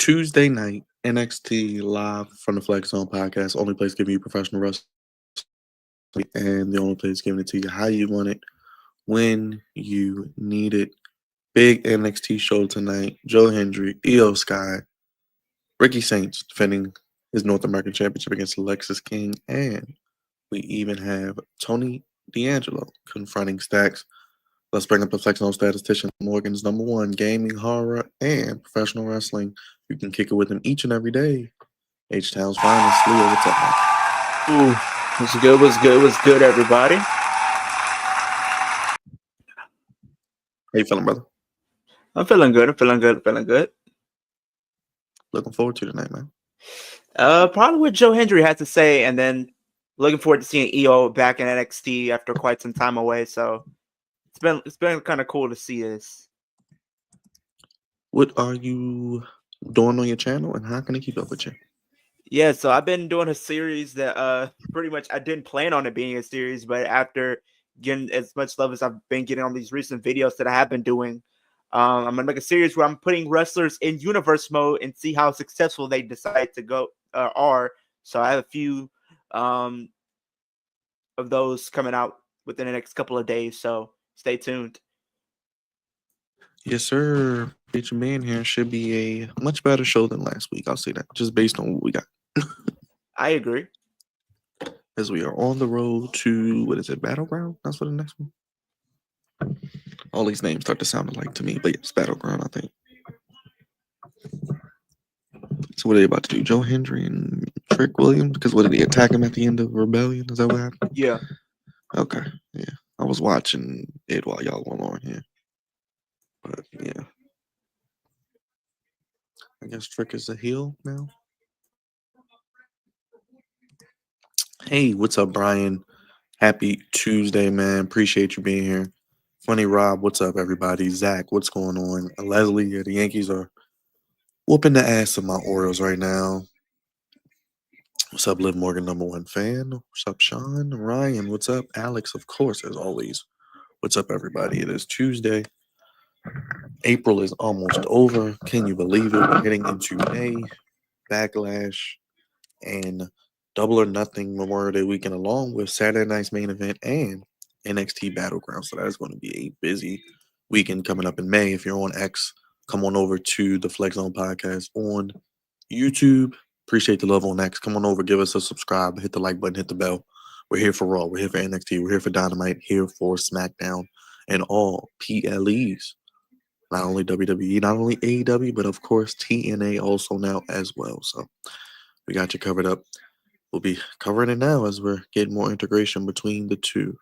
Tuesday night, NXT live from the Flex Zone podcast. Only place giving you professional wrestling, and the only place giving it to you how you want it, when you need it. Big NXT show tonight. Joe Hendry, Io Sky, Ricky Saints defending his North American Championship against Alexis King, and we even have Tony D'Angelo confronting Stacks. Let's bring up the Flex Zone statistician, Morgan's number one gaming, horror, and professional wrestling. You can kick it with him each and every day. H-Town's finest. Leo, what's up, man? Ooh, what's good, everybody? How you feeling, brother? I'm feeling good. Looking forward to tonight, man. Probably what Joe Hendry had to say, and then looking forward to seeing EO back in NXT after quite some time away. So it's been kind of cool to see this. What are you doing on your channel, and how can I keep up with you? Yeah, so I've been doing a series that pretty much I didn't plan on it being a series, but after getting as much love as I've been getting on these recent videos that I have been doing, I'm gonna make a series where I'm putting wrestlers in universe mode and see how successful they decide to go are. So I have a few of those coming out within the next couple of days. So stay tuned. Yes, sir. Appreciate you being here. Should be a much better show than last week. I'll say that, just based on what we got. I agree. As we are on the road to, what is it, Battleground? That's for the next one. All these names start to sound alike to me, but it's Battleground, I think. So what are they about to do? Joe Hendry and Trick Williams? Because what did they attack him at the end of Rebellion? Is that what happened? Yeah. Okay. Yeah. I was watching it while y'all were on here. But yeah. I guess Trick is a heel now. Hey, what's up, Brian? Happy Tuesday, man. Appreciate you being here. Funny Rob, what's up, everybody? Zach, what's going on? Leslie, yeah, the Yankees are whooping the ass of my Orioles right now. What's up, Liv Morgan, number one fan? What's up, Sean? Ryan, what's up? Alex, of course, as always. What's up, everybody? It is Tuesday. April is almost over. Can you believe it? We're getting into May, Backlash, and Double or Nothing Memorial Day weekend, along with Saturday night's main event and NXT Battleground. So that is going to be a busy weekend coming up in May. If you're on X, come on over to the Flex Zone Podcast on YouTube. Appreciate the love on X. Come on over, give us a subscribe, hit the like button, hit the bell. We're here for Raw, we're here for NXT, we're here for Dynamite, here for SmackDown, and all PLEs. Not only WWE, not only AEW, but of course TNA also now as well. So we got you covered up. We'll be covering it now as we're getting more integration between the two.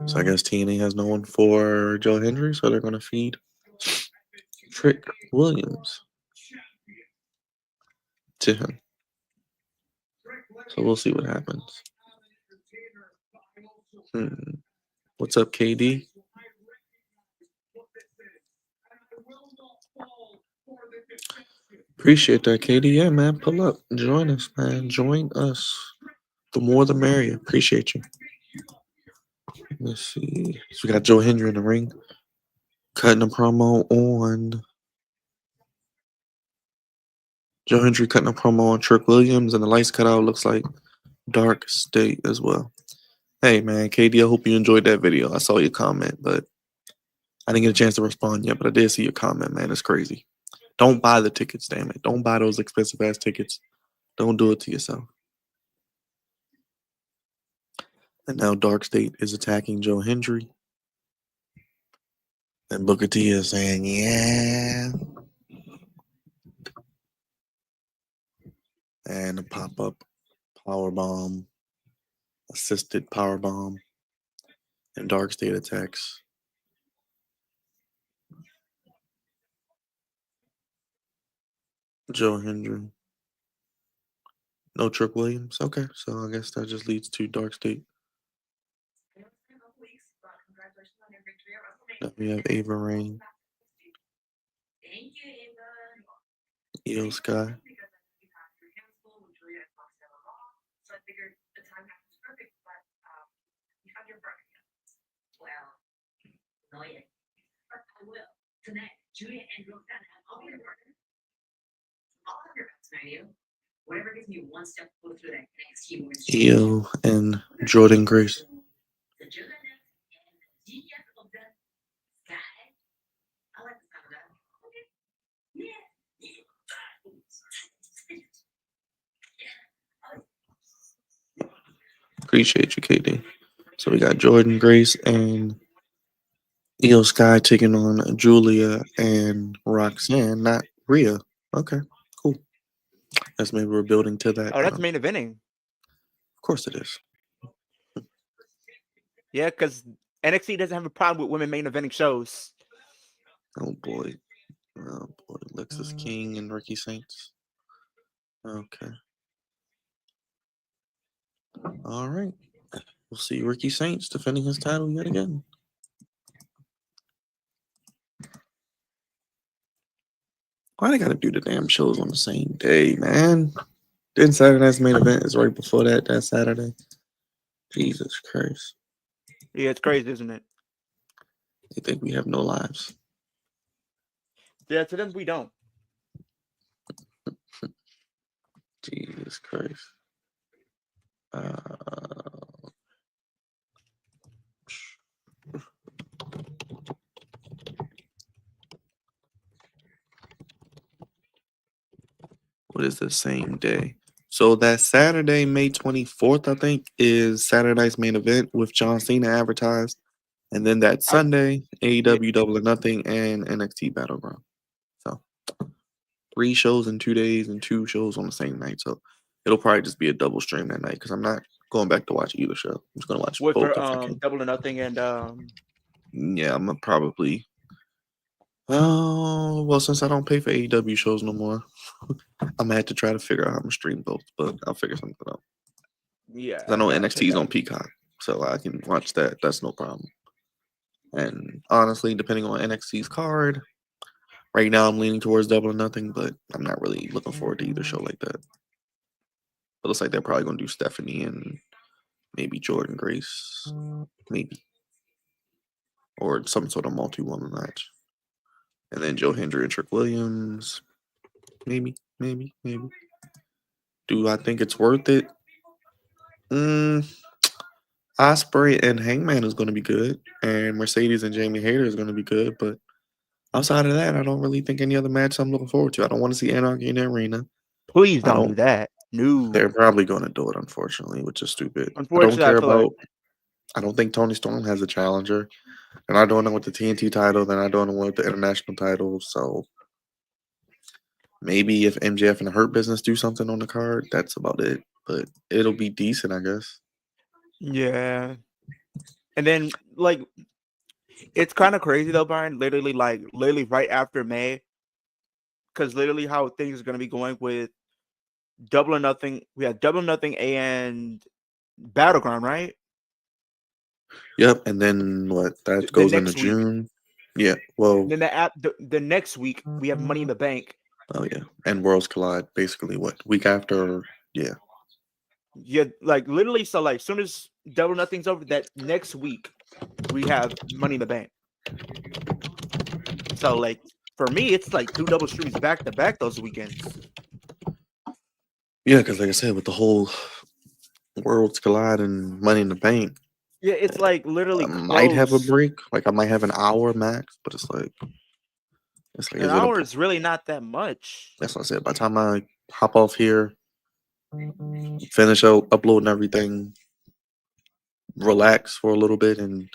So I guess TNA has no one for Joe Hendry, so they're going to feed Trick Williams to him. So we'll see what happens. What's up, KD? Appreciate that, KD. Yeah, man, pull up. Join us, man. Join us. The more the merrier. Appreciate you. Let's see. So we got Joe Hendry in the ring. Cutting a promo on Joe Hendry cutting a promo on Trick Williams, and the lights cut out. Looks like Dark State as well. Hey, man, KD, I hope you enjoyed that video. I saw your comment, but I didn't get a chance to respond yet, but I did see your comment, man. It's crazy. Don't buy the tickets, damn it. Don't buy those expensive-ass tickets. Don't do it to yourself. And now Dark State is attacking Joe Hendry. And Booker T is saying, yeah. And a pop-up powerbomb, assisted powerbomb, and Dark State attacks. Joe Hendry. No Trick Williams. Okay, so I guess that just leads to Dark State. Now we have Ava Rain. Io Sky. Io and Jordan Grace. Appreciate you, KD. So we got Jordan Grace and Io Sky taking on Julia and Roxanne, not Rhea. Okay, cool. Guess maybe we're building to that Oh, now. that's main eventing. Of course it is. Yeah, because NXT doesn't have a problem with women main eventing shows. Oh boy. Oh boy. Lexus King and Ricky Saints. Okay. All right. We'll see Ricky Saints defending his title yet again. Why they gotta do the damn shows on the same day, man? Then Saturday's main event is right before that Saturday. Jesus Christ. Yeah, it's crazy, isn't it? They think we have no lives. Yeah, to them we don't. Jesus Christ. What is the same day? So that Saturday, May 24th, I think, is Saturday's main event with John Cena advertised. And then that Sunday, Yeah, AEW Double or Nothing and NXT Battleground. So 3 shows in 2 days and 2 shows on the same night. So it'll probably just be a double stream that night because I'm not going back to watch either show. I'm just gonna watch wait both for if I can. Double or Nothing and Yeah, I'm gonna probably. Oh well, since I don't pay for AEW shows no more, I'm gonna have to try to figure out how to stream both. But I'll figure something out. yeah, 'Cause I know gotta check NXT's that on out. Peacock, so I can watch that. That's no problem. And honestly, depending on NXT's card, right now I'm leaning towards Double or Nothing, but I'm not really looking forward to either show like that. It looks like they're probably gonna do Stephanie and maybe Jordan Grace, maybe, or some sort of multi-woman match, and then Joe Hendry and Trick Williams, maybe. Do I think it's worth it? Osprey and Hangman is going to be good, and Mercedes and Jamie Hayter is going to be good. But outside of that, I don't really think any other match I'm looking forward to. I don't want to see Anarchy in the arena. Please I don't don't. do that. They're No. probably going to do it, unfortunately, which is stupid. I don't Unfortunately, I care feel like about. I don't think Tony Storm has a challenger. They're not doing it with the TNT title. They're not doing it with the international title. So maybe if MJF and the Hurt Business do something on the card, that's about it. But it'll be decent, I guess. yeah. And then like it's kind of crazy though, Brian. Literally right after May, because literally how things are gonna be going with Double or Nothing. We had Double or Nothing and Battleground, right? Yep. And then what? That The goes into next week. June. Yeah. Well, Then the next week we have Money in the Bank. oh yeah, and Worlds Collide basically what week after? Yeah, Yeah, like literally. So like, soon as Double or Nothing's over, that next week we have Money in the Bank. So like for me, it's like 2 double streams back to back those weekends. yeah. Because like I said, with the whole Worlds Collide and Money in the Bank, Yeah, it's like I literally might have a close. break. Like I might have an hour max, but it's like An is it a? hour is really not that much. That's what I said. By the time I hop off here, finish out uploading everything, relax for a little bit, and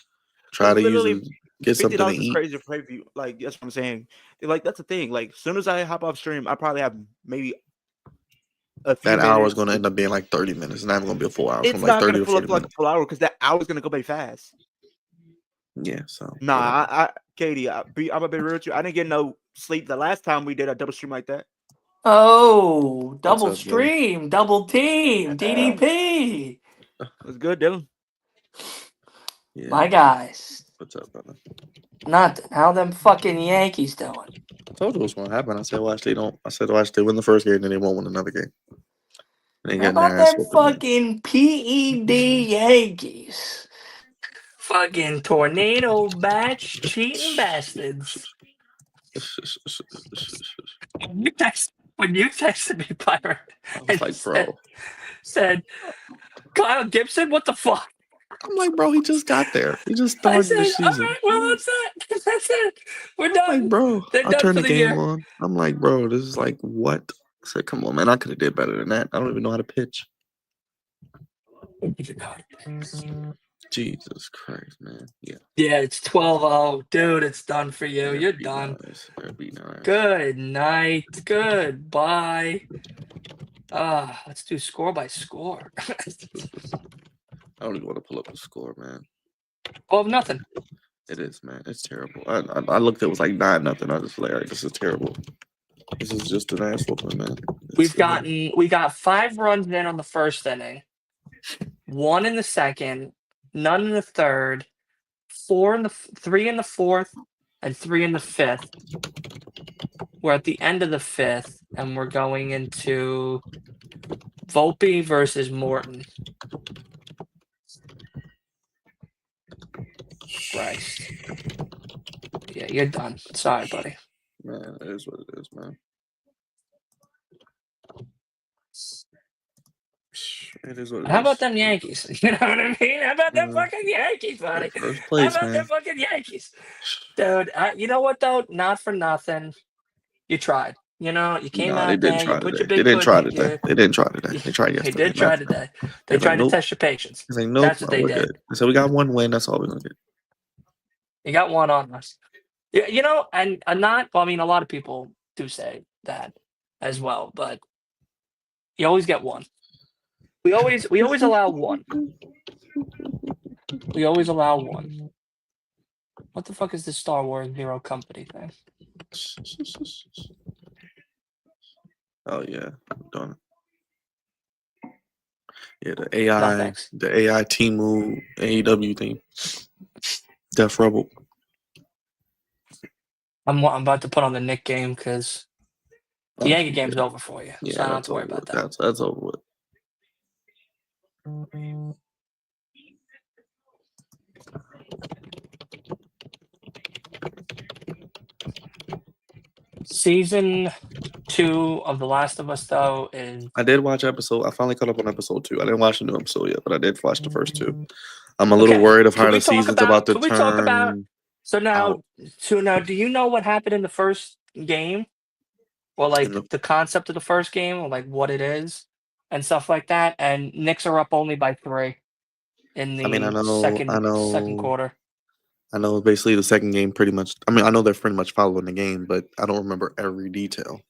try Because to literally, usually get something to $50 is eat. crazy for pay per view. Like that's what I'm saying. Like that's the thing. Like as soon as I hop off stream, I probably have maybe a few That hour is going minutes. to end up being like 30 minutes. It's not even going to be a full hour. It's going It's to be like not gonna 30 to fill up 40 for like a minutes. full hour because that hour's gonna go by fast. Yeah. So Nah, whatever. Katie, I'm gonna be real with you. I didn't get no sleep the last time we did a double stream like that. Oh, What's double up, Dylan? stream, double team, DDP. What's good, Dylan? Yeah. My guys. What's up, brother? Nothing. How them fucking Yankees doing? I told you what's going to happen. I said, watch they don't. I said, watch they win the first game, then they won't win another game. They How getting their about ass them whooped again. fucking PED Yankees? Fucking tornado batch cheating bastards. When you texted me, Pirate, I was and like, bro. said, Kyle Gibson, what the fuck? I'm like, bro, he just got there. He just I started said, the all season. right, well, that's it. That's it. We're I'm done. like, bro, They're I done turned for the the game year. on. I'm like, bro, this is like what? I said, come on, man, I could have did better than that. I don't even know how to pitch. Jesus Christ, man. Yeah. Yeah, it's 12-0. Dude, it's done for you. That'd You're be done. nice. That'd be nice. Good night. Goodbye. Let's do score by score. I don't even want to pull up the score, man. 12-0. It is, man. It's terrible. I looked. It was like 9-0. I just like, all right, this is terrible. This is just an ass whooping, man. We got 5 runs in on the first inning, 1 in the second, none in the third, 3 in the fourth, and 3 in the fifth. We're at the end of the fifth, and we're going into Volpe versus Morton. Christ. Yeah, you're done. Sorry, buddy. Man, it is what it is, man. It is what it is. How about them Yankees? You know what I mean? How about them fucking Yankees, buddy? First place, How about them man. fucking Yankees? Dude, you know what, though? Not for nothing. You tried. You know, you came Nah, they out didn't there, you try put today. your They big didn't try hood. today. They didn't try today. They tried They yesterday. did try today. They tried to test your patience. He's like, nope, That's what they we're did. good. So we got 1 win. That's all we're gonna get. You got 1 on us. Yeah, you know, and not. Well, I mean, a lot of people do say that as well, but you always get 1. We always allow 1. We always allow 1. What the fuck is this Star Wars Hero Company thing? Oh yeah, I'm doing it. Yeah, the No, AI, thanks. the AI Teemu AEW thing. Death Rebel. I'm about to put on the Nick game because the Yankee game's over for you, so I don't have that's to worry over about with. that. That's over with. Season 2 of The Last of Us, though, is I did watch episode. I finally caught up on episode 2. I didn't watch the new episode yet, but I did watch the first 2. I'm a little worried of how the season's about to Can we talk about? turn. So out. now, do you know what happened in the first game, or like the- the concept of the first game, or like what it is, and stuff like that? And Knicks are up only by 3 in the I mean, I second quarter. I know basically the second game pretty much. I mean, I know they're pretty much following the game, but I don't remember every detail.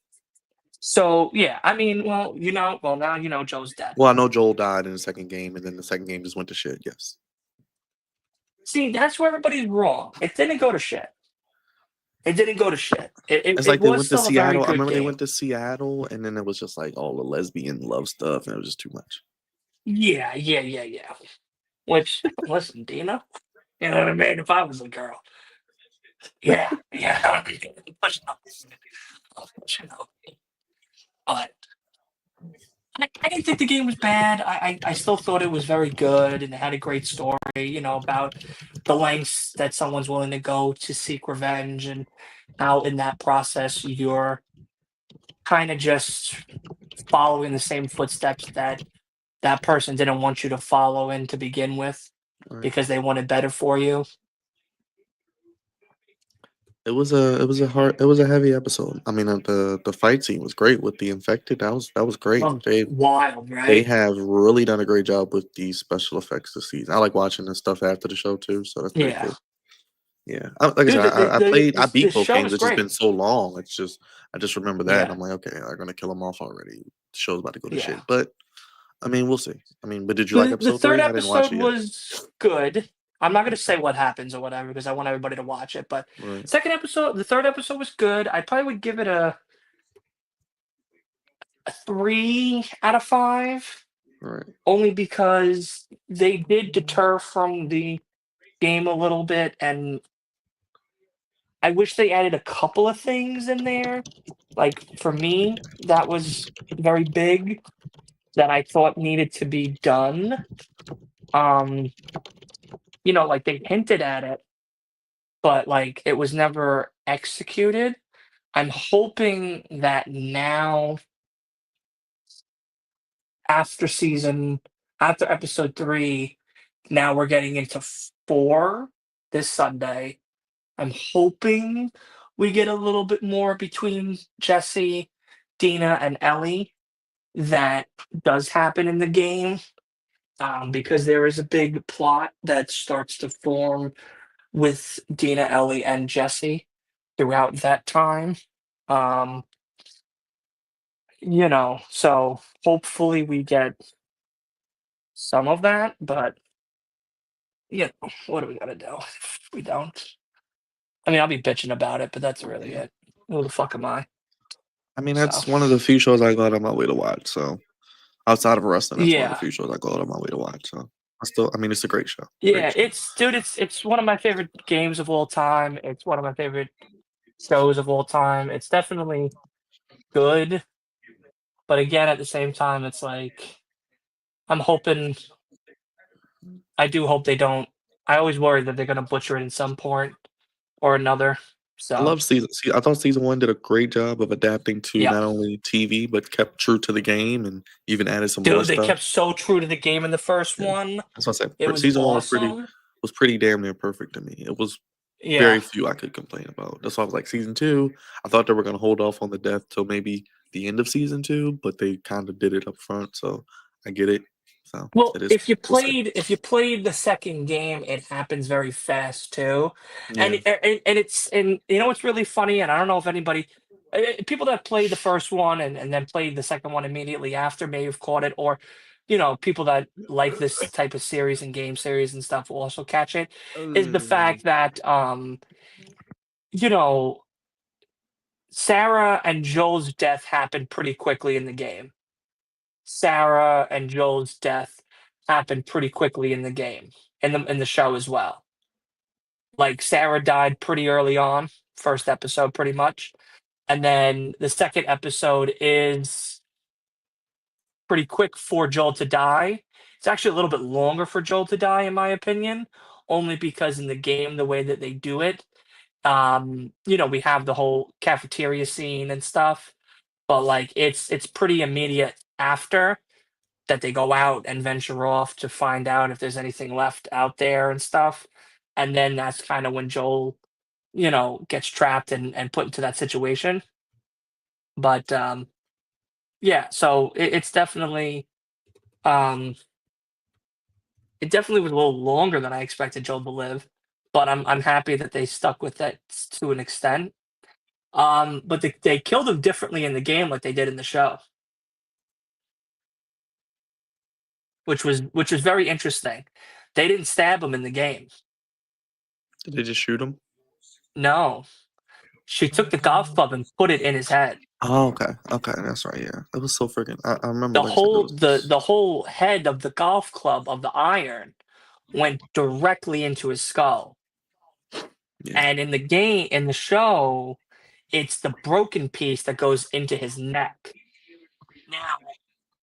So yeah, I mean, now you know Joe's dead. Well, I know Joel died in the second game, and then the second game just went to shit. Yes. See, that's where everybody's wrong. It didn't go to shit. It didn't go to shit. It's It like they was went to still a very Seattle. I good remember they game. went to Seattle, and then it was just like all the lesbian love stuff, and it was just too much. Yeah. Which, listen, Dina, you know what I mean? If I was a girl, yeah. Push up. But I didn't think the game was bad. I still thought it was very good, and it had a great story, about the lengths that someone's willing to go to seek revenge, and how in that process you're kind of just following the same footsteps that person didn't want you to follow in to begin with, Right. because they wanted better for you. It was a heavy episode. I mean, the fight scene was great with the infected. That was great. Oh, They wild, right? They have really done a great job with these special effects this season. I like watching this stuff after the show too, so that's pretty cool. Yeah, like Dude, I said, I beat the both show games. is It's just great. been so long. It's just I just remember that. Yeah. And I'm like, okay, they're gonna kill him off already. The show's about to go to Yeah. shit. But I mean, we'll see. I mean, but did you like The episode third 3? I didn't watch episode it yet. was good. I'm not going to say what happens or whatever because I want everybody to watch it. But Right. the third episode was good. I probably would give it a 3 out of 5. Right. Only because they did deter from the game a little bit, and I wish they added a couple of things in there. Like, for me, that was very big that I thought needed to be done. like they hinted at it, but like it was never executed. I'm hoping that now after season after episode 3, now we're getting into 4 this Sunday. I'm hoping we get a little bit more between Jesse, Dina, and Ellie that does happen in the game, because there is a big plot that starts to form with Dina, Ellie, and Jesse throughout that time. Um, so hopefully we get some of that, but what do we gotta do if we don't? I mean, I'll be bitching about it, but that's really it. Who the fuck am I? I mean, So that's one of the few shows I go out of my way to watch. So outside of wrestling, that's one of the yeah, few shows I go out of my way to watch. So I mean, it's a great show. yeah. Great show. It's one of my favorite games of all time. It's one of my favorite shows of all time. It's definitely good, but again, at the same time, it's like I'm hoping. I do hope they don't. I always worry that they're gonna butcher it in some point or another. I So love season. See, I thought season 1 did a great job of adapting to yeah, not only TV but kept true to the game and even added some more dude, they stuff. kept so true to the game in the first Yeah, one. that's what I said. It was Season 1 awesome. was pretty damn near perfect to me. It was Yeah. very few I could complain about. That's why I was like, season 2. I thought they were gonna hold off on the death till maybe the end of season 2, but they kind of did it up front. So I get it. So Well, it is. if you We'll see. played the second game, it happens very fast too, and Yeah. you know what's really funny, and I don't know if anybody, people that played the first one and then played the second one immediately after may have caught it, or people that like this type of series and game series and stuff will also catch it. Is the fact that you know Sarah and Joel's death happened pretty quickly in the game. Sarah and Joel's death happened pretty quickly in the game, in the show as well. Like Sarah died pretty early on, first episode pretty much. And then the second episode is pretty quick for Joel to die. It's actually a little bit longer for Joel to die, in my opinion, only because in the game, the way that they do it, we have the whole cafeteria scene and stuff, but like it's pretty immediate after that they go out and venture off to find out if there's anything left out there and stuff. And then that's kind of when Joel, gets trapped and put into that situation. But yeah, so um, it definitely was a little longer than I expected Joel to live. But I'm happy that they stuck with it to an extent. But they killed him differently in the game, like they did in the show, which was very interesting. They didn't stab him in the game. Did they just shoot him? No, she took the golf club and put it in his head. Oh, okay. Okay, that's right. Yeah, it was so freaking. I remember, The like I said, it whole was. the whole head of the golf club of the iron went directly into his skull. Yeah. And in the show, it's the broken piece that goes into his neck. Now,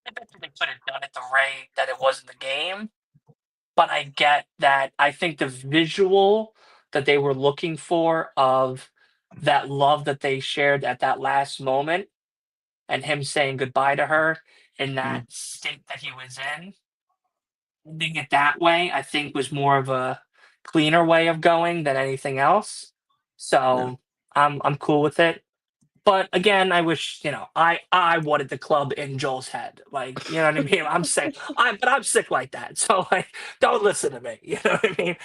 I bet you they could have done it the way that it was in the game, but I get that. I think the visual that they were looking for of that love that they shared at that last moment and him saying goodbye to her in Yeah. that state that he was in, ending it that way, I think was more of a cleaner way of going than anything else. Yeah. So I'm cool with it. But again, I wish, I wanted the club in Joel's head. Like, you know what I mean? I'm sick. I'm sick like that. So like, don't listen to me. You know what I mean?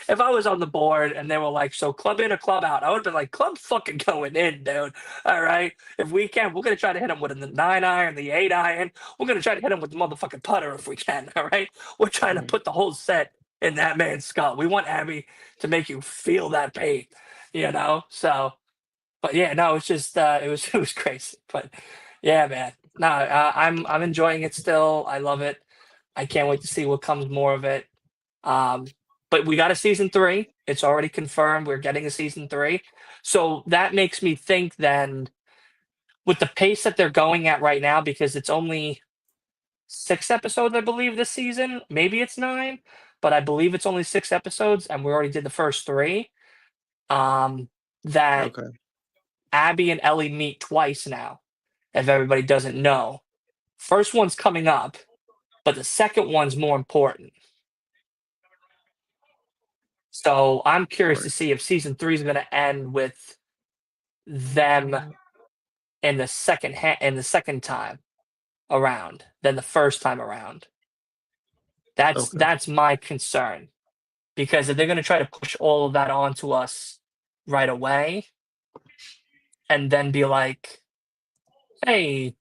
If I was on the board and they were like, so club in or club out, I would have been like, club fucking going in, dude. All right. If we can, we're gonna try to hit him with the 9-iron, the 8-iron. We're gonna try to hit him with the motherfucking putter if we can. All right. We're trying to Right. put the whole set in that man's skull. We want Abby to make you feel that pain, So but yeah, no, it's just it was crazy. But yeah, man, no, I'm enjoying it still. I love it. I can't wait to see what comes more of it. Um, but we got a season 3. It's already confirmed. We're getting a season 3. So that makes me think then, with the pace that they're going at right now, because it's only 6 episodes, I believe, this season. Maybe it's 9. but I believe it's only 6 episodes, and we already did the first 3. That Okay. Abby and Ellie meet twice now, if everybody doesn't know. First one's coming up, but the second one's more important. So I'm curious to Right. see if season 3 is going to end with them in the second time around than the first time around. Okay. That's my concern, because if they're going to try to push all of that onto us right away and then be like, hey,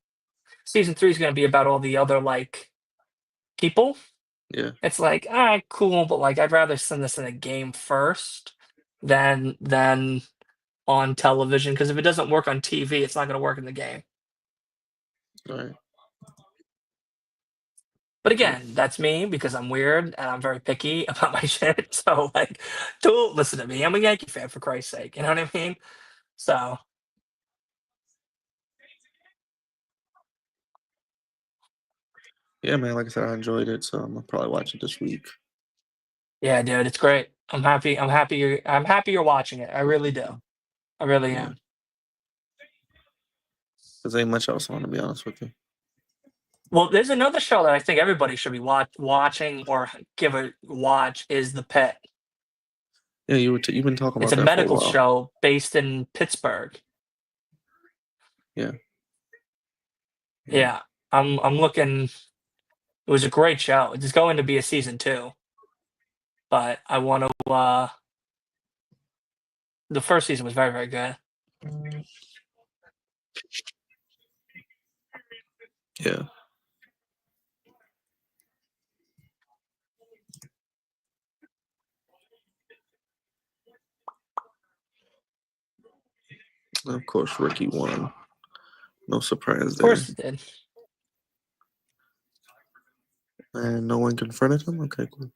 season 3 is going to be about all the other like people. Yeah. It's like, all right, cool, but like I'd rather send this in a game first than on television, because if it doesn't work on TV, it's not going to work in the game. Right. But Yeah. again, that's me because I'm weird and I'm very picky about my shit. So like, don't listen to me. I'm a Yankee fan, for Christ's sake. You know what I mean? So Yeah, man. Like I said, I enjoyed it, so I'm gonna probably watch it this week. yeah, dude, it's great. I'm happy. I'm happy you're watching it. I really do. I really Yeah. am. Cause ain't much else on, to be honest with you. Well, there's another show that I think everybody should be watching or give a watch, is The Pit. Yeah, you've been talking It's about a that for a medical while. show based in Pittsburgh. Yeah. Yeah, I'm looking. It was a great show. It's going to be a season 2, but I want to. The first season was very, very good. Yeah. And of course, Ricky won. No surprise Of there. course it did. And no one confronted him. Okay, cool.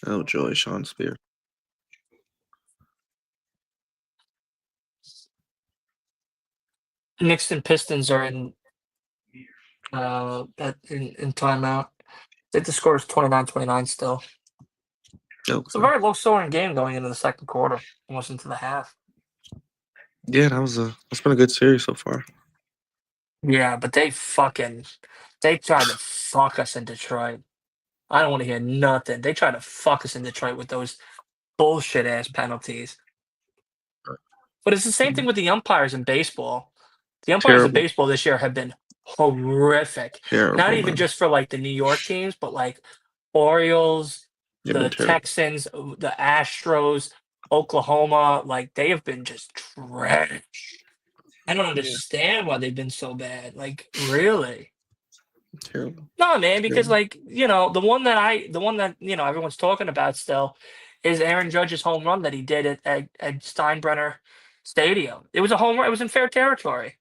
Oh, joy, Sean Spear. Knicks and Pistons are in in timeout. I think the score is 29-29 still. It's a Okay. very low scoring game going into the second quarter, almost into the half. Yeah, that's been a good series so far. Yeah, but they tried to fuck us in Detroit. I don't want to hear nothing. They tried to fuck us in Detroit with those bullshit ass penalties. But it's the same thing with the umpires in baseball. The umpires in Terrible, baseball this year have been horrific. Not terrible, even man. just for like the New York teams, but like Orioles, They've been the terrible. Texans, the Astros, Oklahoma. Like they have been just trash. I don't Yeah, understand why they've been so bad. Like really. terrible, No, man, because terrible. like, the one that, everyone's talking about still is Aaron Judge's home run that he did at Steinbrenner Stadium. It was a home run. It was in fair territory.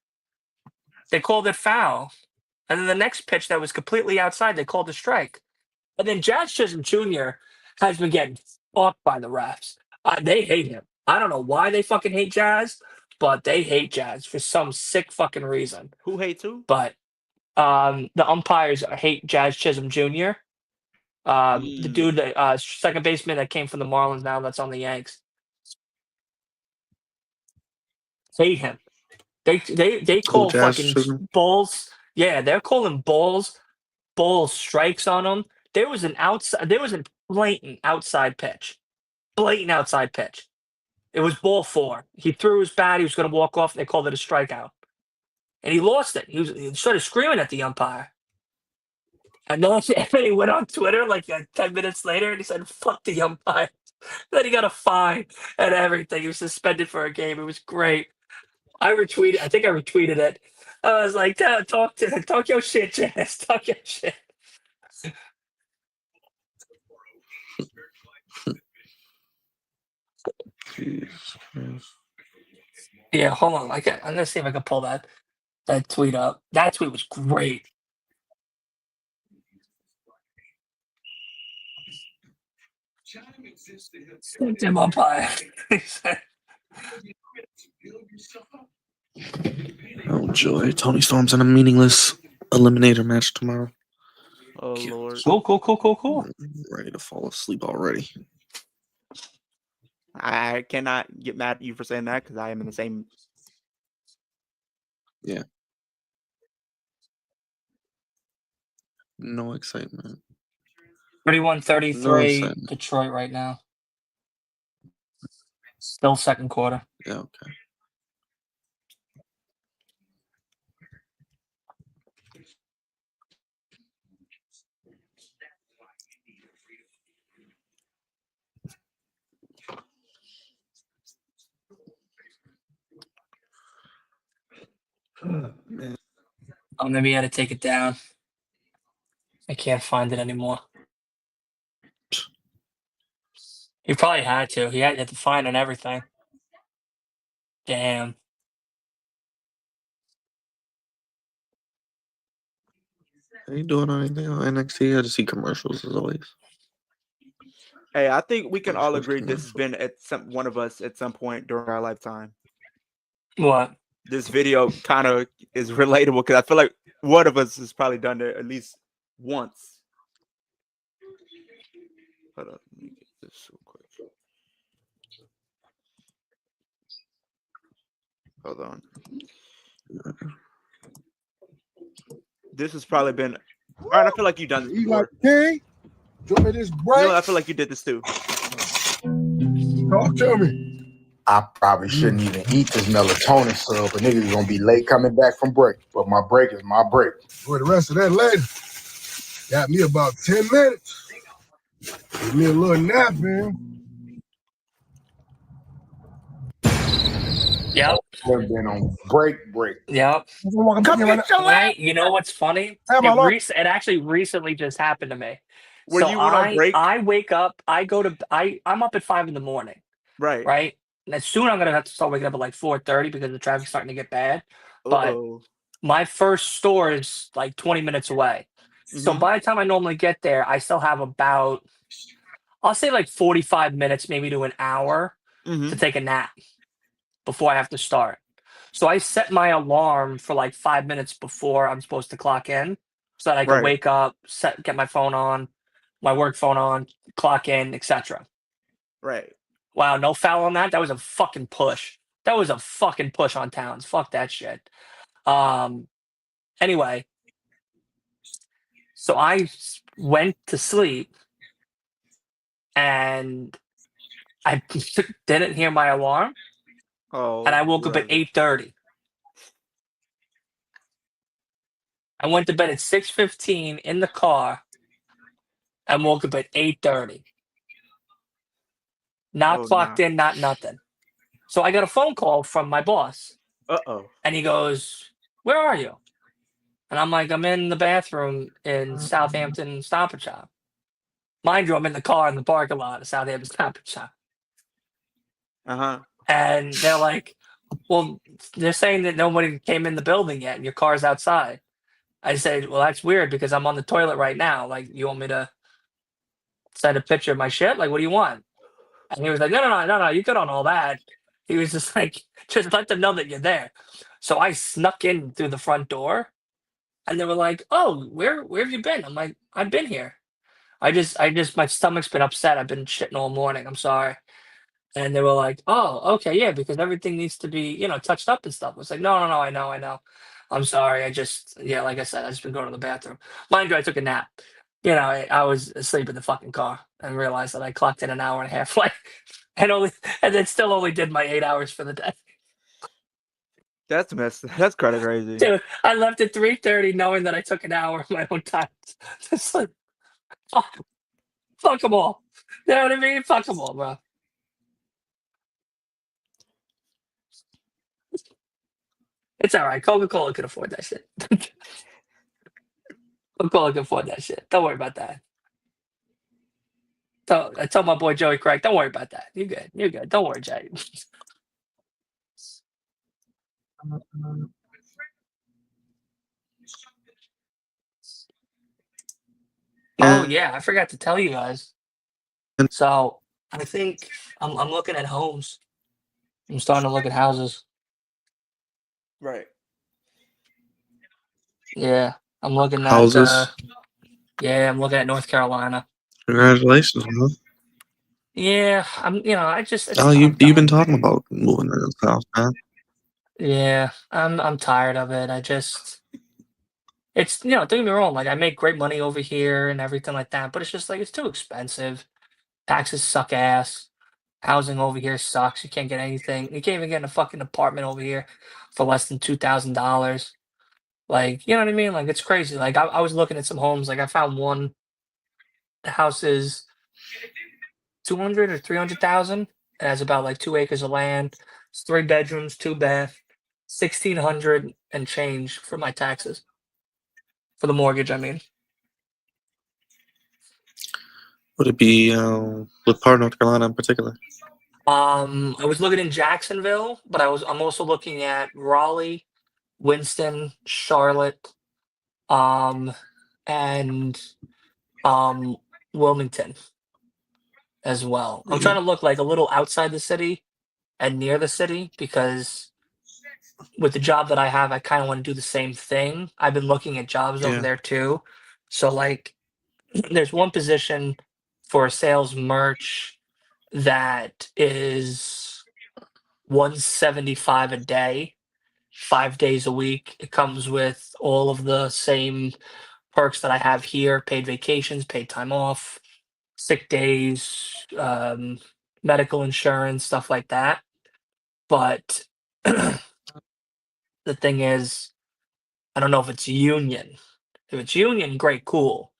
They called it foul. And then the next pitch that was completely outside, they called a strike. And then Jazz Chisholm Jr. has been getting fucked by the refs. They hate him. I don't know why they fucking hate Jazz, but they hate Jazz for some sick fucking reason. Who hates who? But the umpires hate Jazz Chisholm Jr. The Mm. dude, second baseman that came from the Marlins now that's on the Yanks, hate him. They Oh, call Jazz fucking Chisholm. balls. Yeah, they're calling balls strikes on them. There was a blatant outside pitch. Blatant outside pitch. It was ball 4. He threw his bat. He was going to walk off. And they called it a strikeout, and he lost it. He started screaming at the umpire. And then he went on Twitter like 10 minutes later and he said, fuck the umpire. Then he got a fine and everything. He was suspended for a game. It was great. I think I retweeted it. I was like, talk your shit, Jazz. Talk your shit. Jesus Christ. Yeah, hold on. I'm gonna see if I can pull that tweet up. That tweet was great. Fuck them umpire. He said, Oh joy! Tony Storm's in a meaningless eliminator match tomorrow. Oh Lord. Cool. I'm ready to fall asleep already. I cannot get mad at you for saying that because I am in the same. Yeah. No excitement. 31-33 Detroit right now. Still second quarter. Yeah, okay. Man. Oh, maybe he had to take it down. I can't find it anymore. He probably had to. He had to find and everything. Damn. Are you doing anything on NXT? I just see commercials as always. Hey, I think we can all Commercials, agree this has commercials. been at some one of us at some point during our lifetime. What? This video kind of is relatable because I feel like one of us has probably done it at least once. Hold on, let me get this real quick. Hold on. This has probably been. All right, I feel like you've done this before. King, give me this break. Dylan, I feel like you did this too. Talk to me. I probably shouldn't even eat this melatonin sub, but niggas gonna be late coming back from break. But my break is my break. For the rest of that later. Got me about 10 minutes. Give me a little nap, man. Yep. I've been on break. Yep. Come get your Right? You know what's funny? It actually recently just happened to me. When you went on break, I wake up, I'm up at 5 in the morning. right? Right? And soon I'm gonna have to start waking up at like 4:30 because the traffic's starting to get bad. But Uh-oh. my first store is like 20 minutes away. So Mhm. by the time I normally get there, I still have about, I'll say like 45 minutes, maybe to an hour to Mhm. take a nap before I have to start. So I set my alarm for like 5 minutes before I'm supposed to clock in so that I can Right. wake up, get my phone on, my work phone on, clock in, etc. Right. Wow, no foul on that. That was a fucking push. That was a fucking push on Towns. Fuck that shit. Anyway, so went to sleep and I didn't hear my alarm and Oh, I woke up at brother. 8:30. I went to bed at 6:15 in the car and woke up at 8:30. Not Oh, clocked nah. in, not nothing. So I got a phone call from my boss Uh-oh. and he goes, "Where are you?" And I'm like, "I'm in the bathroom in Southampton Stop and Shop." Mind you, I'm in the car in the parking lot of Southampton Stop and Shop. Uh-huh. And they're like, "Well, they're saying that nobody came in the building yet and your car's outside." I said, "Well, that's weird because I'm on the toilet right now. Like, you want me to send a picture of my shit? Like, what do you want?" And he was like, no, you good on all that. He was just like, just let them know that you're there. So I snuck in through the front door and they were like, "Oh, where have you been?" I'm like, "I've been here. My stomach's been upset. I've been shitting all morning. I'm sorry." And they were like, "Oh, okay, yeah, because everything needs to be, touched up and stuff." I was like, no, I know. I'm sorry. Yeah, like I said, I just been going to the bathroom. Mind you, I took a nap. I was asleep in the fucking car and realized that I clocked in an hour and a half late and then still only did my 8 hours for the day. That's messed. That's kind of crazy. Dude, I left at 3:30 knowing that I took an hour of my own time. Just like, fuck them all. You know what I mean? Fuck them all, bro. It's all right. Coca-Cola can afford that shit. Coca-Cola can afford that shit. Don't worry about that. So I told my boy Joey Craig, don't worry about that. You're good. You're good. Don't worry, Jay. Oh yeah, I forgot to tell you guys. So I think I'm looking at homes. I'm starting to look at houses. Right. Yeah, I'm looking at Houses. I'm looking at North Carolina. Congratulations, man. Yeah, Oh, I'm you've been done. talking about moving to the South, man. Yeah, I'm tired of it. It's, don't get me wrong, like I make great money over here and everything like that, but it's just like it's too expensive. Taxes suck ass. Housing over here sucks. You can't get anything. You can't even get in a fucking apartment over here for less than $2,000. Like, you know what I mean? Like it's crazy. Like I was looking at some homes. Like I found one. The house is 200 or 300,000. It has about like 2 acres of land. It's 3 bedrooms, 2 bath, 1,600 and change for my taxes for the mortgage. I mean, Would it be what part of North Carolina in particular? I was looking in Jacksonville, but I'm also looking at Raleigh, Winston, Charlotte, um, and um, Wilmington as well. I'm trying Yeah. to look like a little outside the city and near the city because with the job that I have, I kind of want to do the same thing. I've been looking at jobs over Yeah. there too. So like there's one position for a sales merch that is 175 a day, 5 days a week. It comes with all of the same perks that I have here: paid vacations, paid time off, sick days, medical insurance, stuff like that. But the thing is, I don't know if it's union. If it's union, great, cool.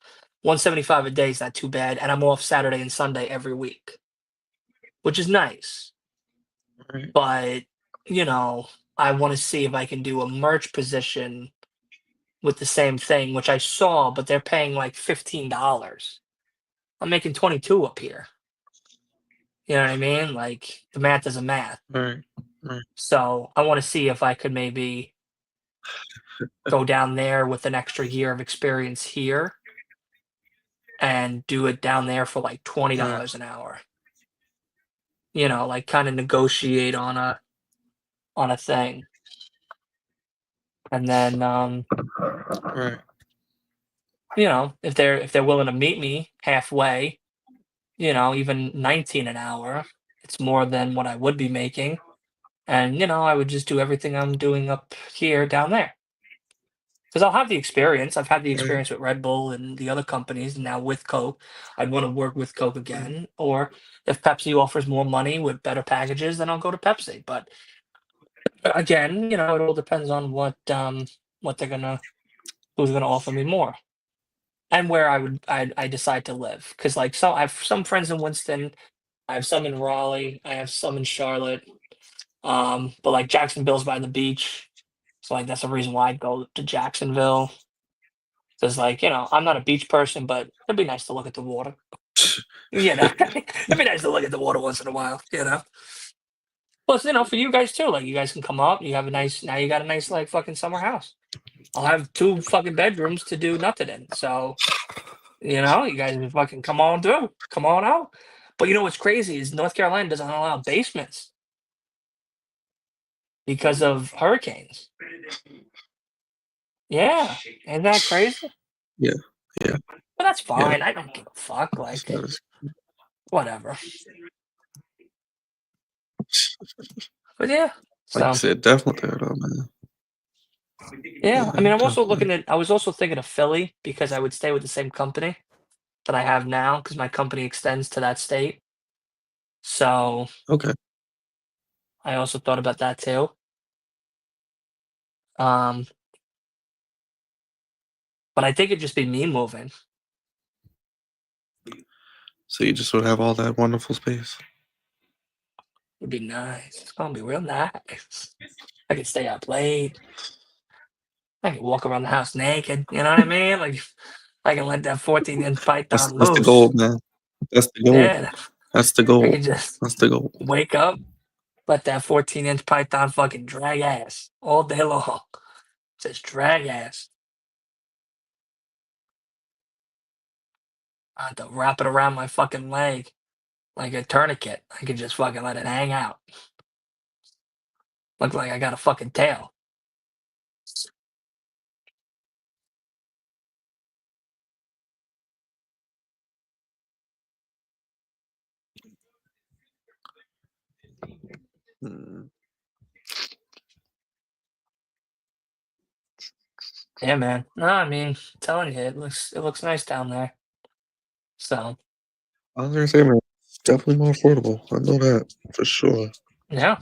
175 a day is not too bad, and I'm off Saturday and Sunday every week, which is nice. Right. But I want to see if I can do a merch position with the same thing, which I saw, but they're paying like $15. I'm making 22 up here. You know what I mean? Like the math is a math. Right. Right. So I want to see if I could maybe go down there with an extra year of experience here and do it down there for like $20 Right. an hour. Like kind of negotiate on a thing. And then Right. if they're willing to meet me halfway, even 19 an hour, it's more than what I would be making. And I would just do everything I'm doing up here down there. Because I'll have the experience. I've had the Right. experience with Red Bull and the other companies, and now with Coke. I'd want to work with Coke Right. again. Or if Pepsi offers more money with better packages, then I'll go to Pepsi. But again, it all depends on what who's gonna offer me more, and where I decide to live. Because like I have some friends in Winston, I have some in Raleigh, I have some in Charlotte. But like Jacksonville's by the beach, so like that's the reason why I'd go to Jacksonville. Because like I'm not a beach person, but it'd be nice to look at the water. It'd be nice to look at the water once in a while. Plus, for you guys too, like you guys can come up. You have a nice now. You got a nice like fucking summer house. I'll have 2 fucking bedrooms to do nothing in. So you guys can fucking come on through, come on out. But what's crazy is North Carolina doesn't allow basements because of hurricanes. Yeah, isn't that crazy? Yeah. Yeah. But that's Yeah. fine. I don't give a fuck. Like That is- whatever. But yeah. Like you So said, definitely there though, man. yeah, I Yeah, mean, I'm also definitely. looking at. I was also thinking of Philly because I would stay with the same company that I have now because my company extends to that state. So Okay. I also thought about that too. Um, but I think it'd just be me moving. So you just would have all that wonderful space. It'd be nice. It's gonna be real nice. I could stay up late. I can walk around the house naked. You know what I mean? Like I can let that 14-inch That's python that's the loose. goal, man. That's the goal. Yeah, That's the I goal. can just That's the goal. wake up, let that 14-inch python fucking drag ass all day long. Just drag ass. I have to wrap it around my fucking leg like a tourniquet. I can just fucking let it hang out. Look like I got a fucking tail. Yeah, man. No, I mean, I'm telling you, it looks nice down there. So I was gonna say, man, it's definitely more affordable. I know that for sure. yeah,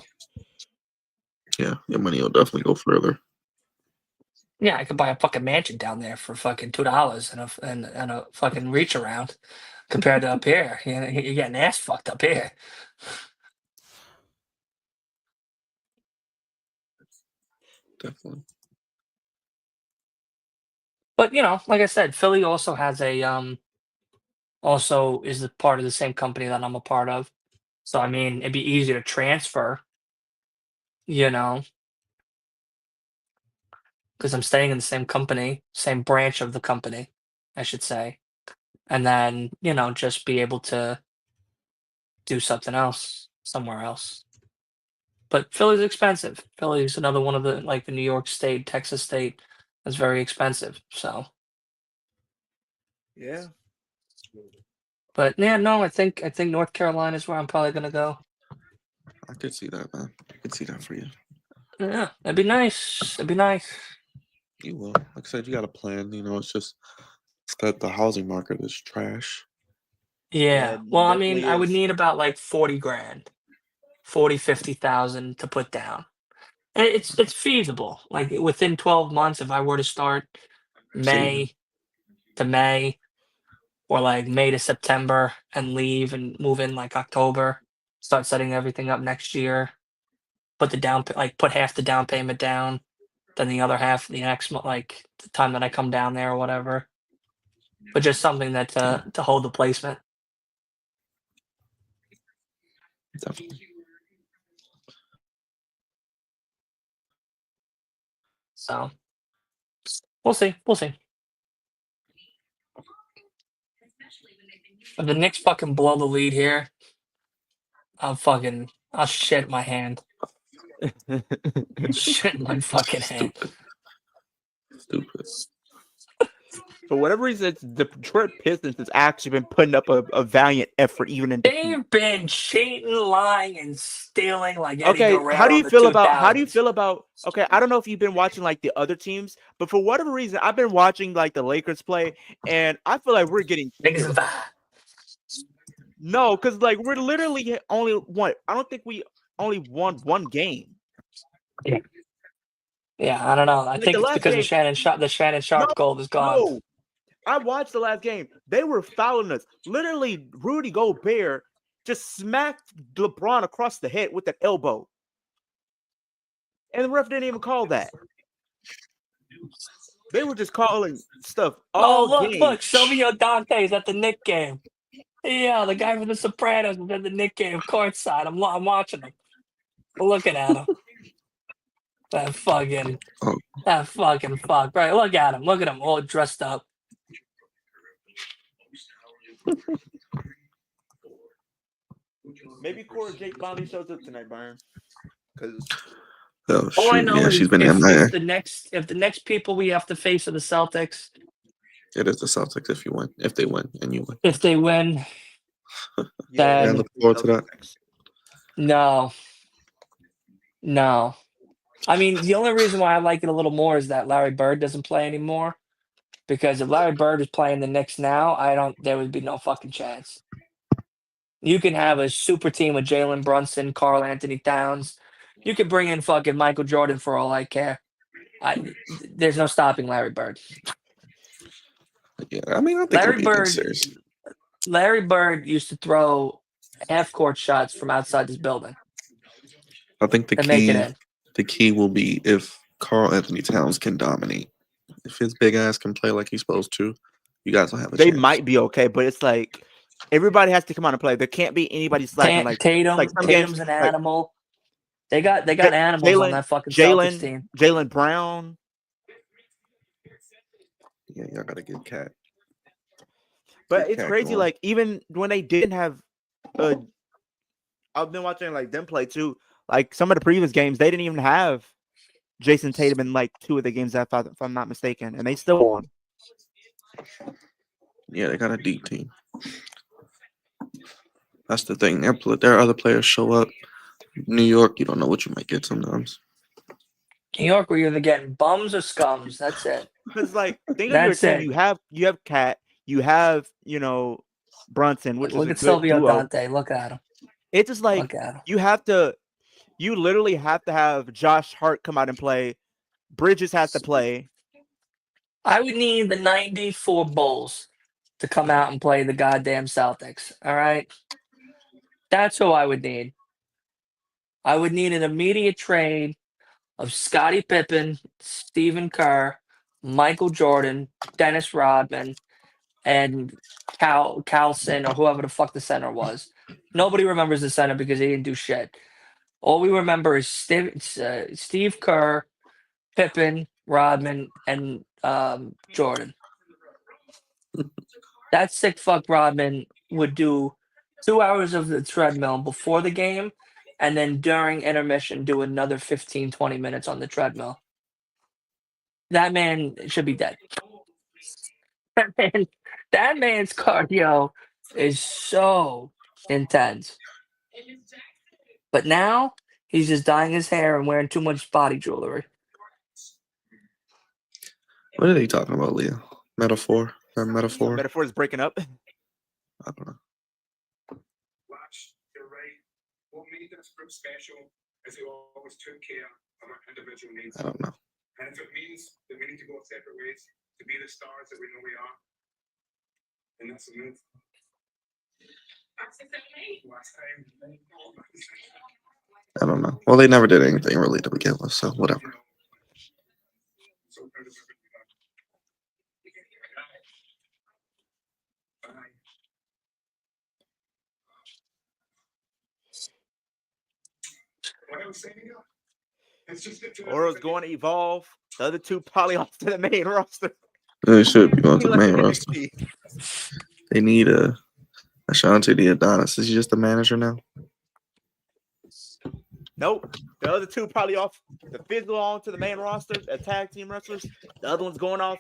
Yeah, your money will definitely go further. yeah, I could buy a fucking mansion down there for fucking $2 and a fucking reach around compared to up here. You know, you're getting ass fucked up here. Definitely. But you know, like I said, Philly also has a also is a part of the same company that I'm a part of. So I mean, it'd be easy to transfer, you know, because I'm staying in the same company, same branch of the company, I should say. And then, you know, just be able to do something else somewhere else. But Philly's expensive. Philly's another one of the like the New York State, Texas State is very expensive. So, Yeah. but yeah, no, I think North Carolina is where I'm probably gonna go. I could see that, man. I could see that for you. Yeah, that'd be nice. That'd be nice. You will. Like I said, you got a plan. You know, it's just that the housing market is trash. Yeah, Yeah. Well, it I mean, definitely I would is. need about like 40 grand, 40, 50,000 to put down. And it's feasible. Like within 12 months, if I were to start Saving. May to May or like May to September and leave and move in like October, start setting everything up next year, put the like put half the down payment down, then the other half the next month, like the time that I come down there or whatever. But just something that Yeah, to hold the placement. definitely. So we'll see. We'll see. If the Knicks fucking blow the lead here, I'll shit my hand. Shit in my fucking hand. Stupid. Stupid. For whatever reason, the Detroit Pistons has actually been putting up a valiant effort, even in defeat. They've been cheating, lying, and stealing like Eddie Okay, how do Guerrero you in the feel about 2000s. okay, I don't know if you've been watching like the other teams, but for whatever reason, I've been watching like the Lakers play, and I feel like we're getting Niggas killed. and vibe. No, because like we're literally only one. I don't think we only won one game. Yeah. Yeah, I don't know. I Like the think it's last because game, the Shannon no, Sharp goal is gone. no. I watched the last game. They were fouling us. Literally, Rudy Gobert just smacked LeBron across the head with an elbow. And the ref didn't even call that. They were just calling stuff Oh, all look, game. look. Silvio Dante's at the Nick game. Yeah, the guy from The Sopranos is at the Nick game courtside. I'm watching him. Looking at him. That fucking, Oh, that fucking fuck. Right, look at him. Look at him all dressed up. Maybe Cora Jake finally shows up tonight, Byron. Because oh All I shoot. know Yeah, is she's been if MIA. the next people we have to face are the Celtics, It is the Celtics if you win. If they win and you win. if they win, yeah, Yeah, I then look forward to that. no, no. I mean, the only reason why I like it a little more is that Larry Bird doesn't play anymore. Because if Larry Bird is playing the Knicks now, there would be no fucking chance. You can have a super team with Jalen Brunson, Carl Anthony Towns. You could bring in fucking Michael Jordan for all I care. There's no stopping Larry Bird. Yeah, I mean, I think it'll Larry be a good Bird, series. Larry Bird used to throw half court shots from outside this building I think and make it in. the key will be if Carl Anthony Towns can dominate. If his big ass can play like he's supposed to, you guys will have a they chance. might be okay, but it's like everybody has to come out and play. There can't be anybody slacking. Like some games, Tatum's an like animal. They got animals on that fucking Celtics team. Jalen Brown. Yeah, y'all gotta get Cat. But it's crazy. Like even when they didn't have, I've been watching like them play too. Like some of the previous games, they didn't even have Jason Tatum in like two of the games, if I'm not mistaken, and they still won. Yeah, they got a deep team. That's the thing. Their other players show up. New York, you don't know what you might get sometimes. New York, we're either getting bums or scums. That's it. Because like, think of your That's team. it. You have Cat, you have Brunson, which is Look a at good Silvio duo. Dante. Look at him. It's just like Look at him. you literally have to have Josh Hart come out and play. Bridges has to play. I would need the 94 Bulls to come out and play the goddamn Celtics. All right? That's who I would need. I would need an immediate trade of Scottie Pippen, Stephen Kerr, Michael Jordan, Dennis Rodman, and Carlson or whoever the fuck the center was. Nobody remembers the center because he didn't do shit. All we remember is Steve Kerr, Pippen, Rodman, and Jordan. That sick fuck Rodman would do 2 hours of the treadmill before the game, and then during intermission do another 15, 20 minutes on the treadmill. That man should be dead. That man's cardio is so intense. But now he's just dyeing his hair and wearing too much body jewelry. What are they talking about, Leo? Metaphor? That metaphor? Metaphor is breaking up. I don't know. Lads, you're right. What made this group special is they always took care of our individual needs. I don't know. And if it means that we need to go separate ways to be the stars that we know we are, then that's the move. I don't know. Well, they never did anything really to begin with, so whatever. So proud of everything done. Bye. What I was saying, it's just that Oro's going to evolve. The other two probably off to the main roster. They should be going to He the left main in roster. NXT. They need a Ashanti the Adonis. Is he just the manager now? Nope. The other two probably off the physical on to the main roster as tag team wrestlers. The other one's going off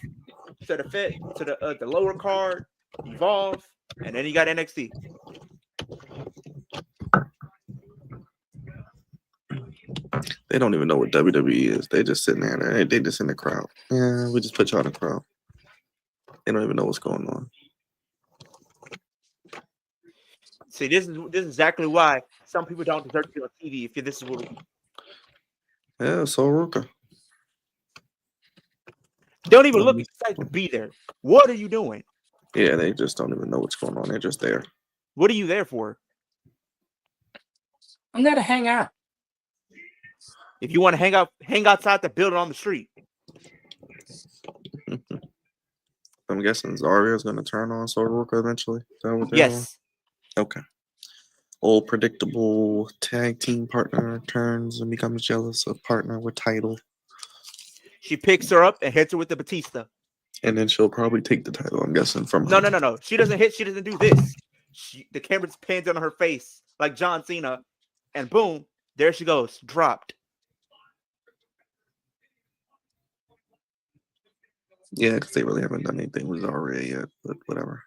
to the lower card, evolve, and then you got NXT. They don't even know what WWE is. They just sitting there. They just in the crowd. Yeah, we just put y'all in the crowd. They don't even know what's going on. See, this is exactly why some people don't deserve to be on TV. If this is what Yeah, so Ruka. don't even look excited to be there. What are you doing? Yeah, they just don't even know what's going on. They're just there. What are you there for? I'm there to hang out. If you want to hang outside the building on the street. I'm guessing Zarya's going to turn on Soroka eventually. Is that what they're Yes. doing? Okay. Old predictable tag team partner turns and becomes jealous of partner with title. She picks her up and hits her with the Batista. And then she'll probably take the title, I'm guessing, from No, her. no. She doesn't hit. She doesn't do this. The camera just pans on her face like John Cena. And boom, there she goes. Dropped. Yeah, because they really haven't done anything with Zarya yet, but whatever.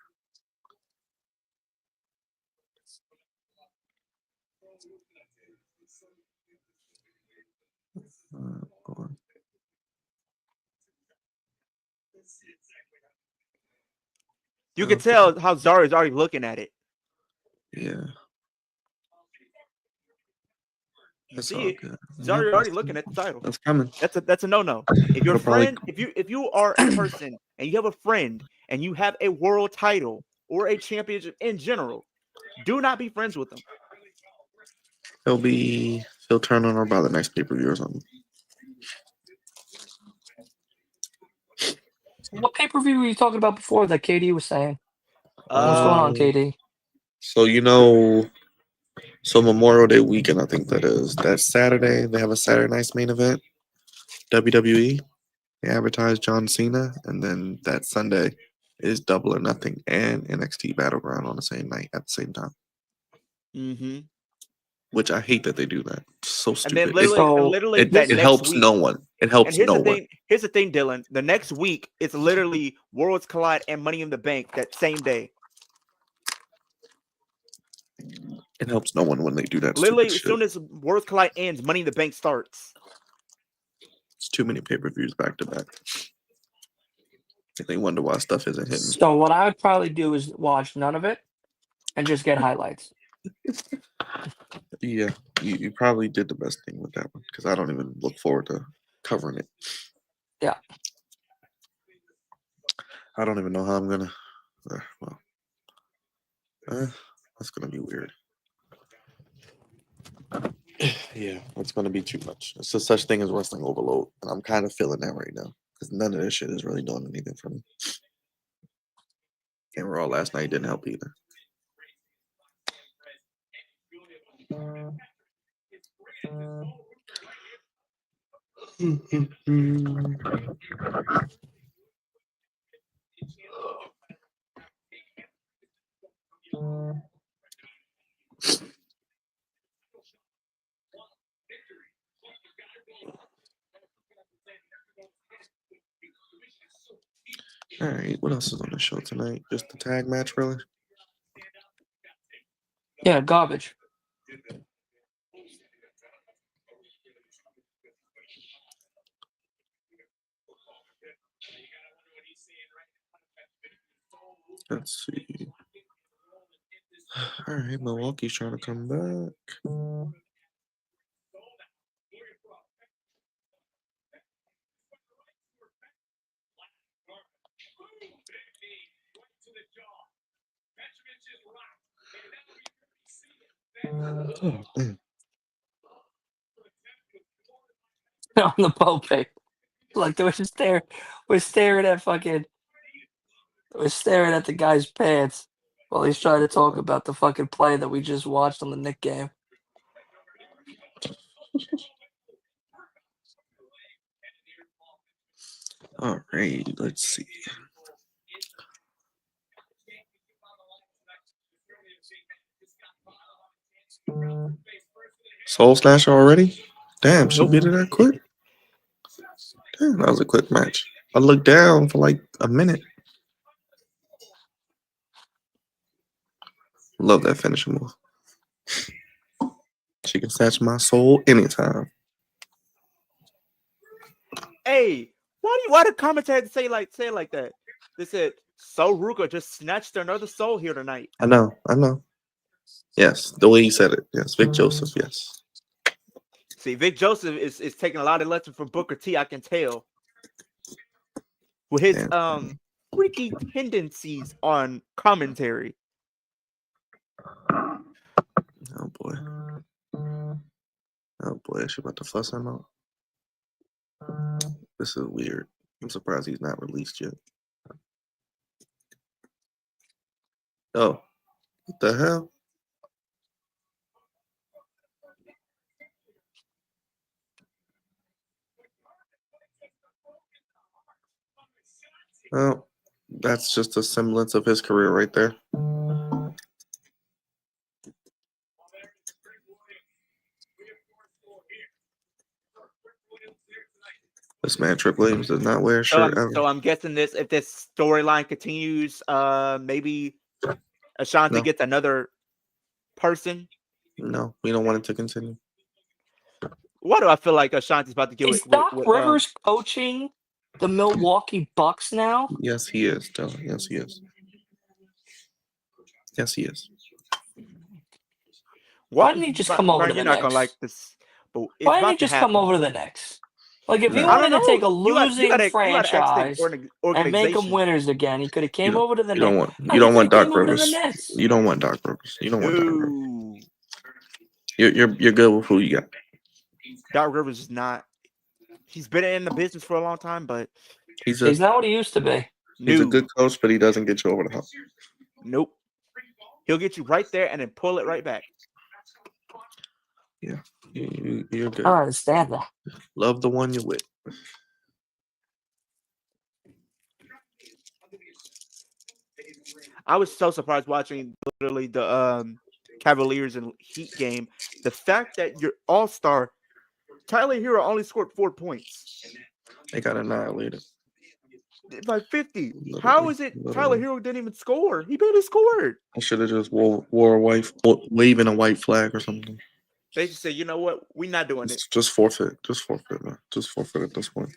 You can tell how Zarya's already looking at it. Yeah. You That's see all it. good. Zarya Yeah, already looking at the title. That's coming. That's a no-no. If your It'll probably- friend, if you are a person and you have a friend and you have a world title or a championship in general, do not be friends with them. He'll turn on her by the next pay-per-view or something. What pay-per-view were you talking about before that KD was saying? What's going on, KD? So Memorial Day weekend, I think that is. That Saturday, they have a Saturday night's main event. WWE. They advertise John Cena, and then that Sunday is Double or Nothing and NXT Battleground on the same night at the same time. Mm-hmm. Which I hate that they do that. It's so And stupid. then literally It that next helps week, no one. It helps here's no the one. thing. Here's the thing, Dylan. The next week, it's literally Worlds Collide and Money in the Bank that same day. It helps no one when they do that. Literally, Stupid as shit. soon as Worlds Collide ends, Money in the Bank starts. It's too many pay-per-views back to back. They wonder why stuff isn't hitting. So what I would probably do is watch none of it and just get highlights. Yeah, you probably did the best thing with that one because I don't even look forward to covering it. Yeah. I don't even know how I'm gonna. That's gonna be weird. Yeah, it's gonna be too much. It's a such thing as wrestling overload, and I'm kind of feeling that right now because none of this shit is really doing anything for me. And Raw last night didn't help either. All right, what else is on the show tonight? Just the tag match, really? Yeah, garbage. Let's see. All right, Milwaukee's trying to come back. Oh, man. On the Pope. Like they were just there. We're staring at the guy's pants while he's trying to talk about the fucking play that we just watched on the Nick game. All right, let's see. Soul Snatcher already? Damn, she beat it that quick? Damn, that was a quick match. I looked down for like a minute. Love that finishing move. She can snatch my soul anytime. Hey, why the commentator say it like that? They said Soul Ruka just snatched another soul here tonight. I know. Yes, the way he said it. Yes, Vic Joseph, yes. See, Vic Joseph is taking a lot of lessons from Booker T, I can tell. With his freaky tendencies on commentary. Oh boy. Oh boy, is she about to fuss him out? This is weird. I'm surprised he's not released yet. Oh, what the hell? Well, that's just a semblance of his career right there. This man, Trick Williams, does not wear a shirt ever. So I'm guessing if this storyline continues, maybe Ashanti gets another person. No, we don't want it to continue. Why do I feel like Ashanti's about to get Is Doc Rivers coaching the Milwaukee Bucks now? Yes, he is. Yes, he is. Yes, he is. Why didn't he just come over to the You're not Knicks? gonna like this. But why didn't he just come over to the Knicks? Like if he wanted to take a losing franchise and make them winners again, he could have came over to the Knicks. You don't want Doc Rivers. You don't want Doc Rivers. You don't want Doc Rivers. You're good with who you got. Doc Rivers is not. He's been in the business for a long time, but he's not what he used to be. He's a good coach, but he doesn't get you over the hump. Nope. He'll get you right there and then pull it right back. Yeah, you're good. I don't understand that. Love the one you're with. I was so surprised watching literally the Cavaliers and Heat game. The fact that your all-star Tyler Hero only scored 4 points. They got annihilated. by 50. Literally, How is it Tyler literally. Hero didn't even score? He barely scored. I should have just wore a waving a white flag or something. They just say, you know what? We're not doing it. Just forfeit. Just forfeit, man. Just forfeit at this point.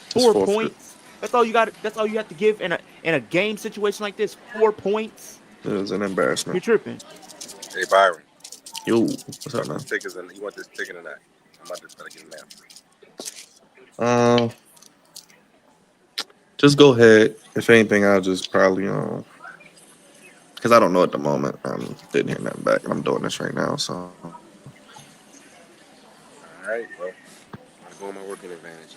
Just 4 forfeit. points. That's all you got. That's all you have to give in a game situation like this. 4 points. It was an You're embarrassment. tripping. Hey Byron, Yo, what's up, man? this ticket's in, you want this ticket or not? I'm about to try to get it now. Just go ahead. If anything, I'll just probably because I don't know at the moment. Didn't hear nothing back, and I'm doing this right now. So All right, well, I'm going my working advantage.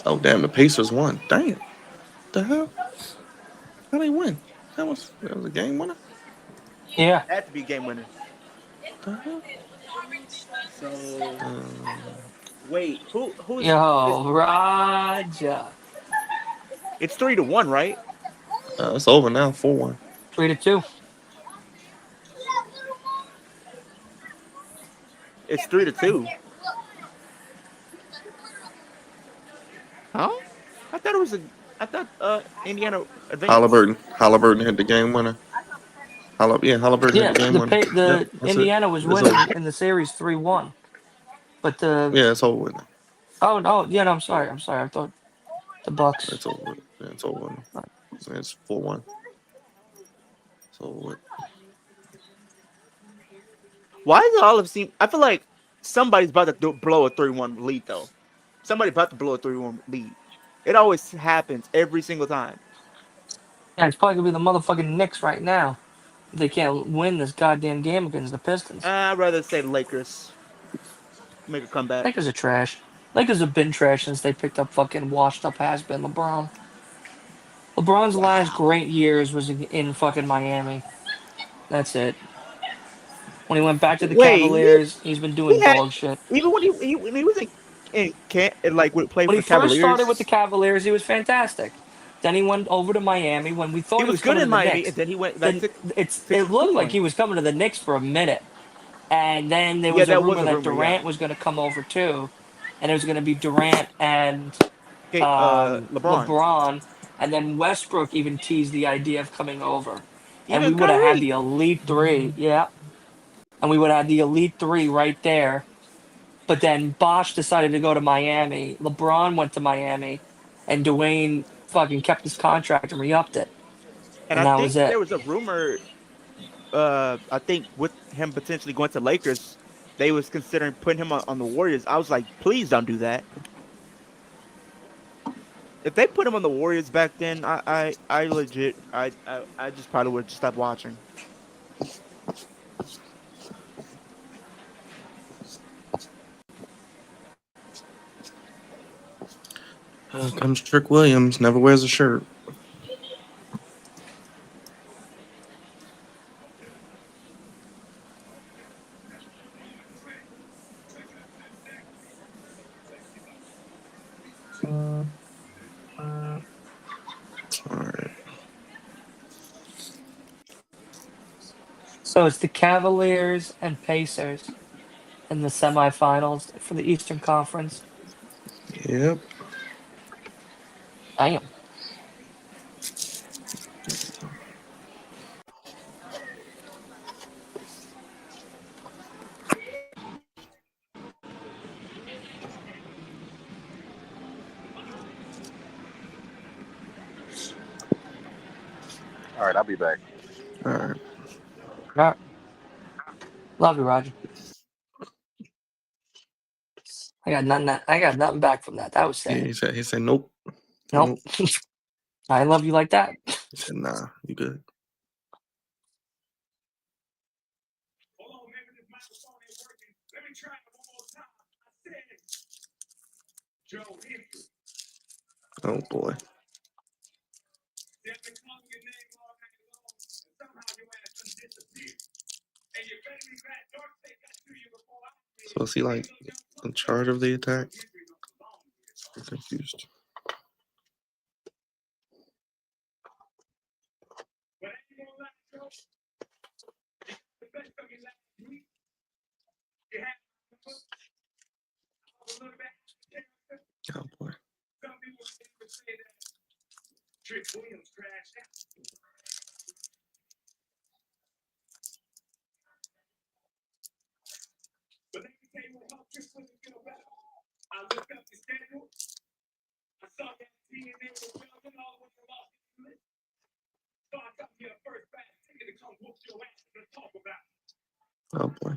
oh damn, the Pacers won. Damn, the hell? How they win? That was a game winner. Yeah. Had to be game winner. The hell? So wait, who's Yo, Roger. it's 3-1, right? It's over now. 4-1. 3-2. It's 3-2. Huh? I thought it was I thought Indiana advanced. Halliburton hit the game winner. Halliburton Yeah, hit the game winner. the Yep, that's Indiana was It's winning over. in the series 3-1. But the Yeah, it's over with. Now. oh no, yeah, no, I'm sorry. I thought the Bucks. It's over with. Yeah, it's over with. It's 4-1. It's over with. Why does all of seem? I feel like somebody's about to blow a 3-1 lead though. Somebody's about to blow a 3-1 lead. It always happens every single time. Yeah, it's probably gonna be the motherfucking Knicks right now. They can't win this goddamn game against the Pistons. I'd rather say the Lakers make a comeback. Lakers are trash. Lakers have been trash since they picked up fucking washed up has been LeBron. LeBron's last Wow. great years was in fucking Miami. That's it. When he went back to the Wait, Cavaliers, he's been he doing had dog shit. even when he was in can't like would play When for he the first started with the Cavaliers. Cavaliers, he was fantastic. Then he went over to Miami when we thought He he was was good coming to in the Miami, Knicks. and then he went back Then to it looked like he Cleveland. was coming to the Knicks for a minute. And then there Yeah, was a that was rumor a that rumor. Durant Yeah. was going to come over too, and it was going to be Durant and Okay, LeBron, LeBron, and then Westbrook even teased the idea of coming over, and we even would have had Kyrie. the elite three, yeah, and we would have had the elite three right there. But then Bosch decided to go to Miami. LeBron went to Miami, and Dwayne fucking kept his contract and re-upped it, And and I that was think it. there was a rumor. I think with him potentially going to Lakers, they was considering putting him on the Warriors. I was like, please don't do that. If they put him on the Warriors back then, I legit, I just probably would just stop watching. Comes Trick Williams. Never wears a shirt. All right. So it's the Cavaliers and Pacers in the semifinals for the Eastern Conference. Yep. Damn. All right, I'll be back. All right. All right. Love you, Roger. I got nothing back from that. That was Yeah, sad. he said nope. Nope. I love you like that. He said nah. You good? Hold on, maybe this microphone ain't working. Let me try it one more time. I said, Joe Hickey. Oh boy. They've been calling your name all night long, and somehow your ass done disappeared. And you better be glad Dorsey got to you before I did. So is he like in charge of the attack? I'm confused. Oh boy. Some people even say that Trick Williams crashed out. But let me tell you what helped Trick Williams feel better. I looked up the schedule. I saw that TNA was building all the way to Los Angeles. So I got me a first class ticket to come whoop your ass and talk about it. Oh boy.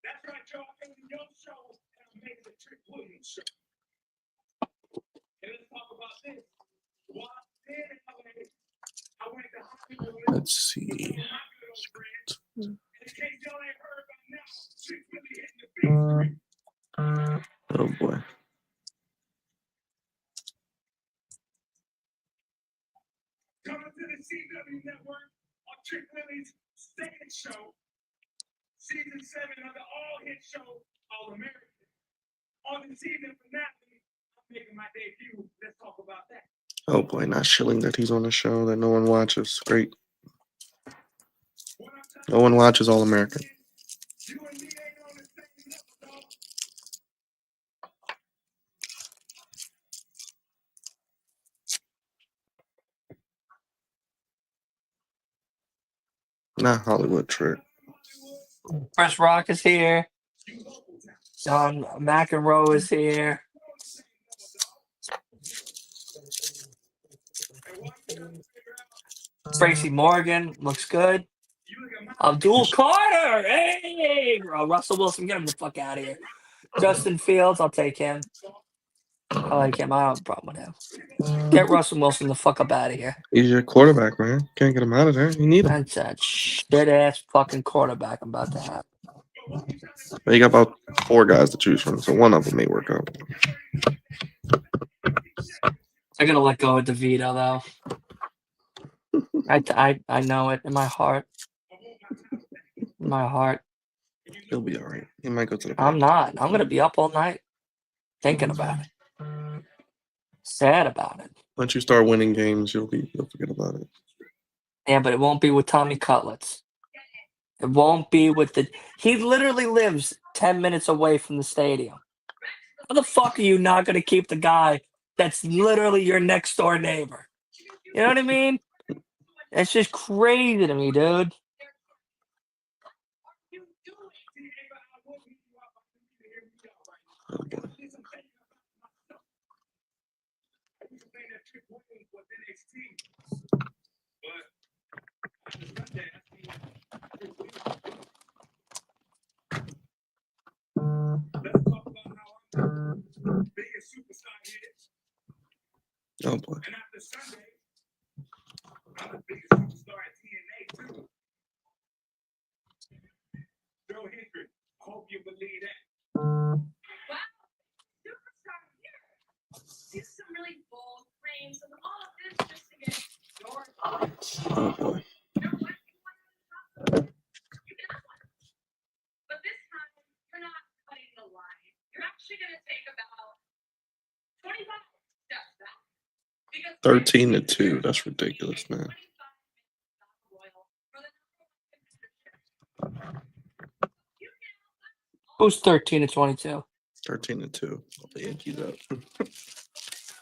That's right, y'all. I came to your show and I'm making the Trick Williams show. And let's talk about this. While I was there in LA, I went to Hollywood. Let's see. My good old friend. And in case y'all ain't heard by now, Trick really hitting the big screen. Oh boy. Coming to the CW network on Trick Willie's second show, season 7 of the all-hit show All American. On the season finale, I'm making my debut. Let's talk about that. Oh boy, not shilling that he's on a show that no one watches. Great. What I'm No one watches All American. you and me ain't on the same level, dog. Not Hollywood Trick. Chris Rock is here. John McEnroe is here. Tracy Morgan looks good. Abdul Carter, hey! Oh, Russell Wilson, get him the fuck out of here. Justin Fields, I'll take him. I like him. I don't have a problem with him. Get Russell Wilson the fuck up out of here. He's your quarterback, man. Can't get him out of there. You need him. That's that shit ass fucking quarterback I'm about to have. But you got about 4 guys to choose from, so one of them may work out. I gotta let go of DeVito though. I know it in my heart. In my heart. He'll be all right. He might go to the I'm bank. not. I'm gonna be up all night thinking about it. Sad about it. Once you start winning games, you'll forget about it. Yeah, but it won't be with Tommy Cutlets. It won't be with the. He literally lives 10 minutes away from the stadium. How the fuck are you not gonna keep the guy that's literally your next door neighbor? You know what I mean? It's just crazy to me, dude. Oh boy. Let's talk about how I'm biggest superstar here. Oh boy. And after Sunday, I'm the biggest superstar at TNA too. Joe Hendry, I hope you believe that. Wow, superstar here. These are some really bold claims, and all of this just to get your thoughts. Oh boy. You know what? You can have one. But this time, you're not cutting the line. You're actually going to take about 25 steps back. Because 13 to 2. That's ridiculous, man. Who's 13 to 22? 13 to 2. The Yankees up.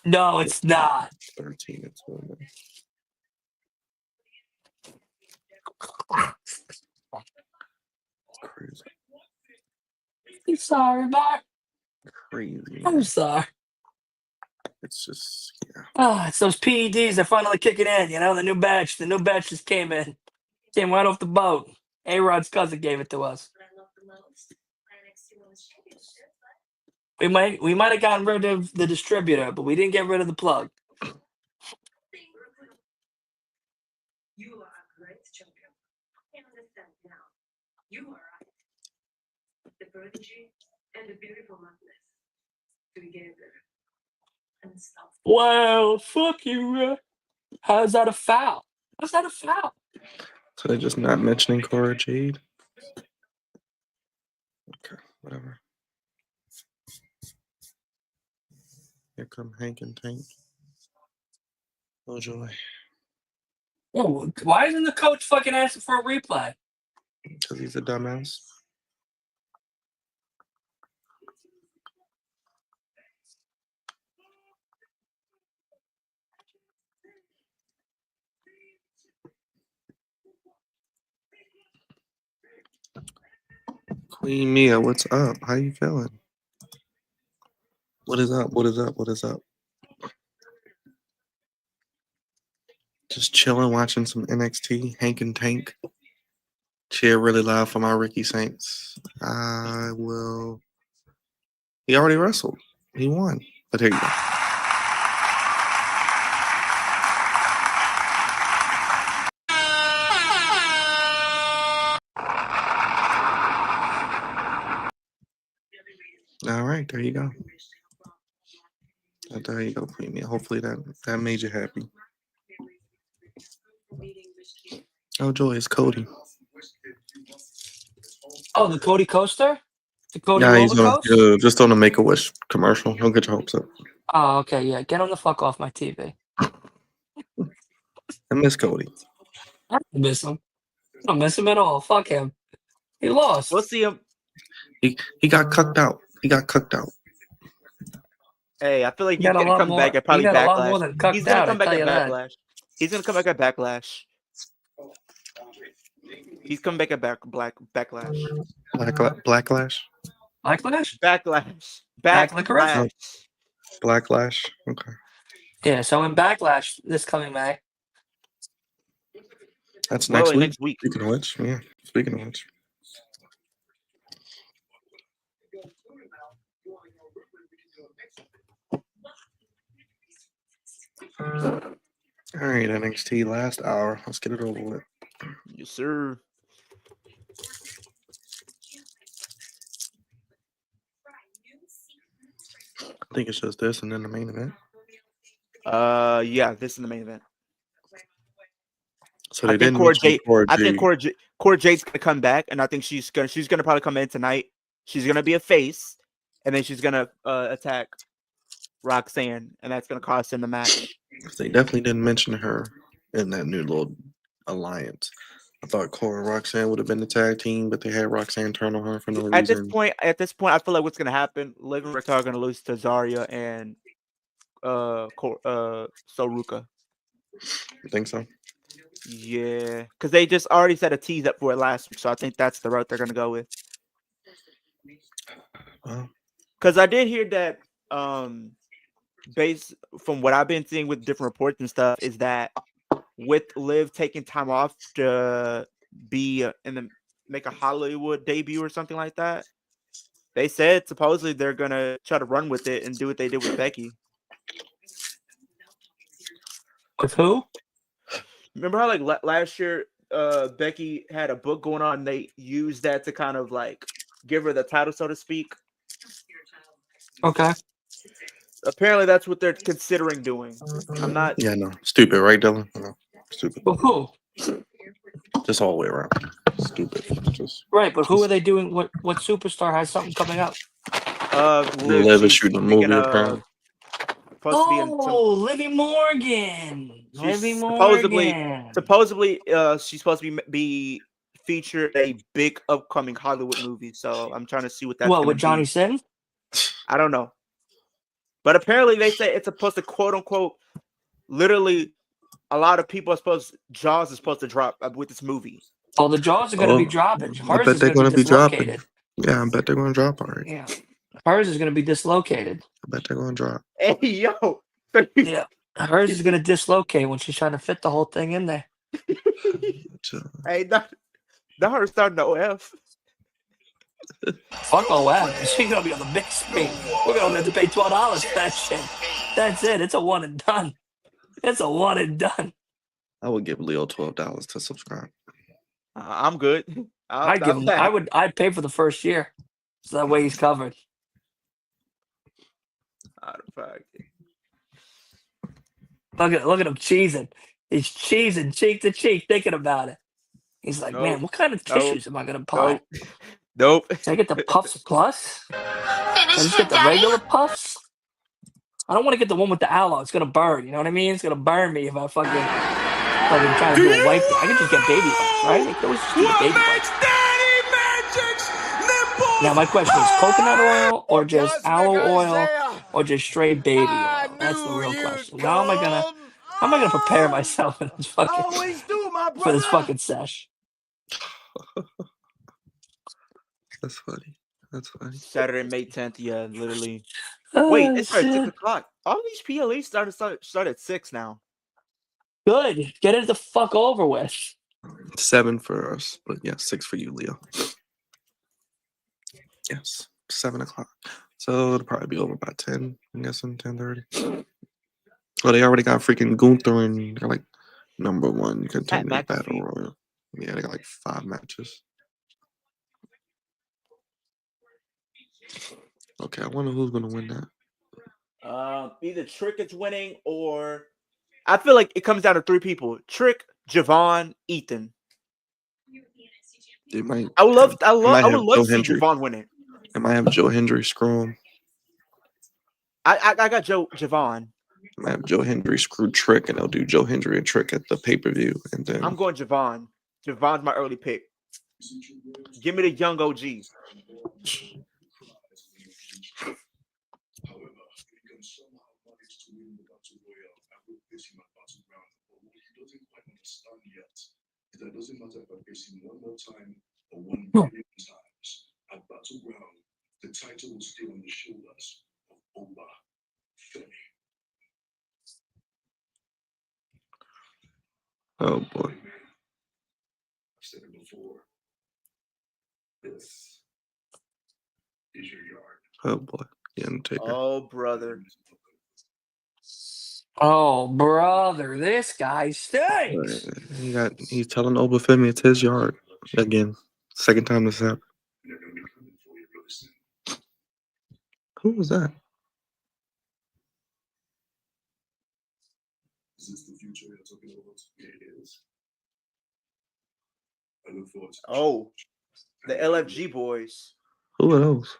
No, it's not. 13 to 2, man. Crazy. I'm sorry, Mark. Crazy. I'm Man. sorry. It's just, yeah. Ah, it's those PEDs that finally kicking in, you know, the new batch. The new batch just came in. Came right off the boat. A-Rod's cousin gave it to us. We might have gotten rid of the distributor, but we didn't get rid of the plug. You are a great champion. I understand now. You are right. The prodigy and the beautiful madness together and stop. Well, fuck you. How's that a foul? How's that a foul? So they're just not mentioning Cora Jade? Okay, whatever. Here come Hank and Tank. Oh, joy. Oh, why isn't the coach fucking asking for a replay? Because he's a dumbass. Queen Mia, what's up? How you feeling? What is up? What is up? What is up? Just chilling, watching some NXT, Hank and Tank. Cheer really loud for my Ricky Saints. I will. He already wrestled. He won. But here you go. All right, there you go. There you go, Premium. Hopefully that made you happy. Oh, joy, it's Cody. Oh, the Cody coaster? The Cody Yeah, roller coaster? just on a Make-A-Wish commercial. Don't get your hopes up. Oh, okay, yeah. Get him the fuck off my TV. I miss Cody. I don't miss him. I don't miss him at all. Fuck him. He lost. We'll see him. He got cucked out. He got cucked out. Hey, I feel like He he's got a gonna lot come more. back at He probably got a lot more Backlash. than cucked He's gonna out. I come back tell at you that. Backlash. He's gonna come back at Backlash. He's coming back at Backlash. Blacklash? Backlash? Backlash. Back licorice? Backlash. Blacklash. Okay. Yeah. So in Backlash this coming May. That's Literally next week. next week. Speaking of which, yeah. Speaking of which. All right, NXT last hour. Let's get it over with. Yes, sir. I think it's just this and then the main event. Yeah, this is the main event. So they I think didn't Cora mention Jade. Cora I think Jade. Cora Jade's gonna come back, and I think she's gonna probably come in tonight. She's gonna be a face, and then she's gonna attack Roxanne, and that's gonna cost him the match. They definitely didn't mention her in that new little alliance. I thought Cora and Roxanne would have been the tag team, but they had Roxanne turn on her for no At this reason. point, I feel like what's gonna happen. Liv and Rick are gonna lose to Zarya and Soruka. You think so? Yeah, because they just already set a tease up for it last week, so I think that's the route they're gonna go with. Well, Because I did hear that, based from what I've been seeing with different reports and stuff, is that with Liv taking time off to be make a Hollywood debut or something like that, they said supposedly they're gonna try to run with it and do what they did with Becky. With who? Remember how like last year, Becky had a book going on, and they used that to kind of like give her the title, so to speak. Okay. Apparently, that's what they're considering doing. I'm not. yeah, no. Stupid, right, Dylan? No, stupid. But who? Just all the way around. Stupid. Just Right, but who are they doing? What superstar has something coming up? Liv is shooting a movie, apparently. Supposed to be in some, Livy Morgan. Livy supposedly, Morgan. supposedly, she's supposed to be featured in a big upcoming Hollywood movie. So I'm trying to see what that's What gonna with Johnny be. Sin? I don't know, but apparently they say it's supposed to quote unquote, literally, a lot of people are supposed Jaws is supposed to drop with this movie. Oh, the Jaws are going to be dropping. I Hers bet is they're going to be dropping. dislocated. Yeah, I bet they're going to drop already. Yeah, hers is going to be dislocated. I bet they're going to drop. Hey yo, Yeah, hers is going to dislocate when she's trying to fit the whole thing in there. Hey, not her starting the OF. Fuck OF. She's going to be on the big screen. We're going to have to pay $12 for that shit. That's it. It's a one and done. It's a one and done. I would give Leo $12 to subscribe. I'm good. I'd give him. I'd pay for the first year, so that way he's covered. Look at him cheesing. He's cheesing cheek to cheek, thinking about it. He's like, man, what kind of tissues am I gonna buy? Nope. Can I get the Puffs Plus? Can I just get the regular Puffs? I don't want to get the one with the aloe. It's gonna burn. You know what I mean? It's gonna burn me if I fucking try to do a wipe. I can just get baby wipes, right? I can always just get baby wipes. Now my question is coconut oil or just aloe oil or just straight baby oil? That's the real question. How am I gonna prepare myself for this fucking sesh? That's funny. That's funny. Saturday, May 10th. Yeah, literally. Wait, it started at 6 o'clock. All these PLEs start at 6 now. Good. Get it the fuck over with. 7 for us, but yeah, 6 for you, Leo. Yes, 7 o'clock. So it'll probably be over by 10. I'm guessing 10:30. Oh, they already got freaking Gunther and they're like #1 contender battle McAfee. royal. Yeah, they got like 5 matches. Okay, I wonder who's gonna win that. Either Trick is winning or I feel like it comes down to 3 people: Trick, Javon, Ethan. They might. I would love Joe to see Hendry. Javon winning. They might have Joe Hendry screw him. I got Javon. They might have Joe Hendry screw Trick, and they'll do Joe Hendry and Trick at the pay-per-view, and then I'm going Javon. Javon's my early pick. Give me the young OG. That doesn't matter if I face him one more time or 1 million times. At Battleground, the title will stay on the shoulders of Oba Femi. oh boy, I've said it before. This is your yard. oh boy, the Undertaker. Oh, brother. Oh, brother, this guy stinks. He's telling Obafemi it's his yard again. Second time this happened. They're going to be coming for you, brother Sin. Who was that? Is this the future you're talking about? Yeah, it is. I look forward to Oh, the LFG boys. Who are those?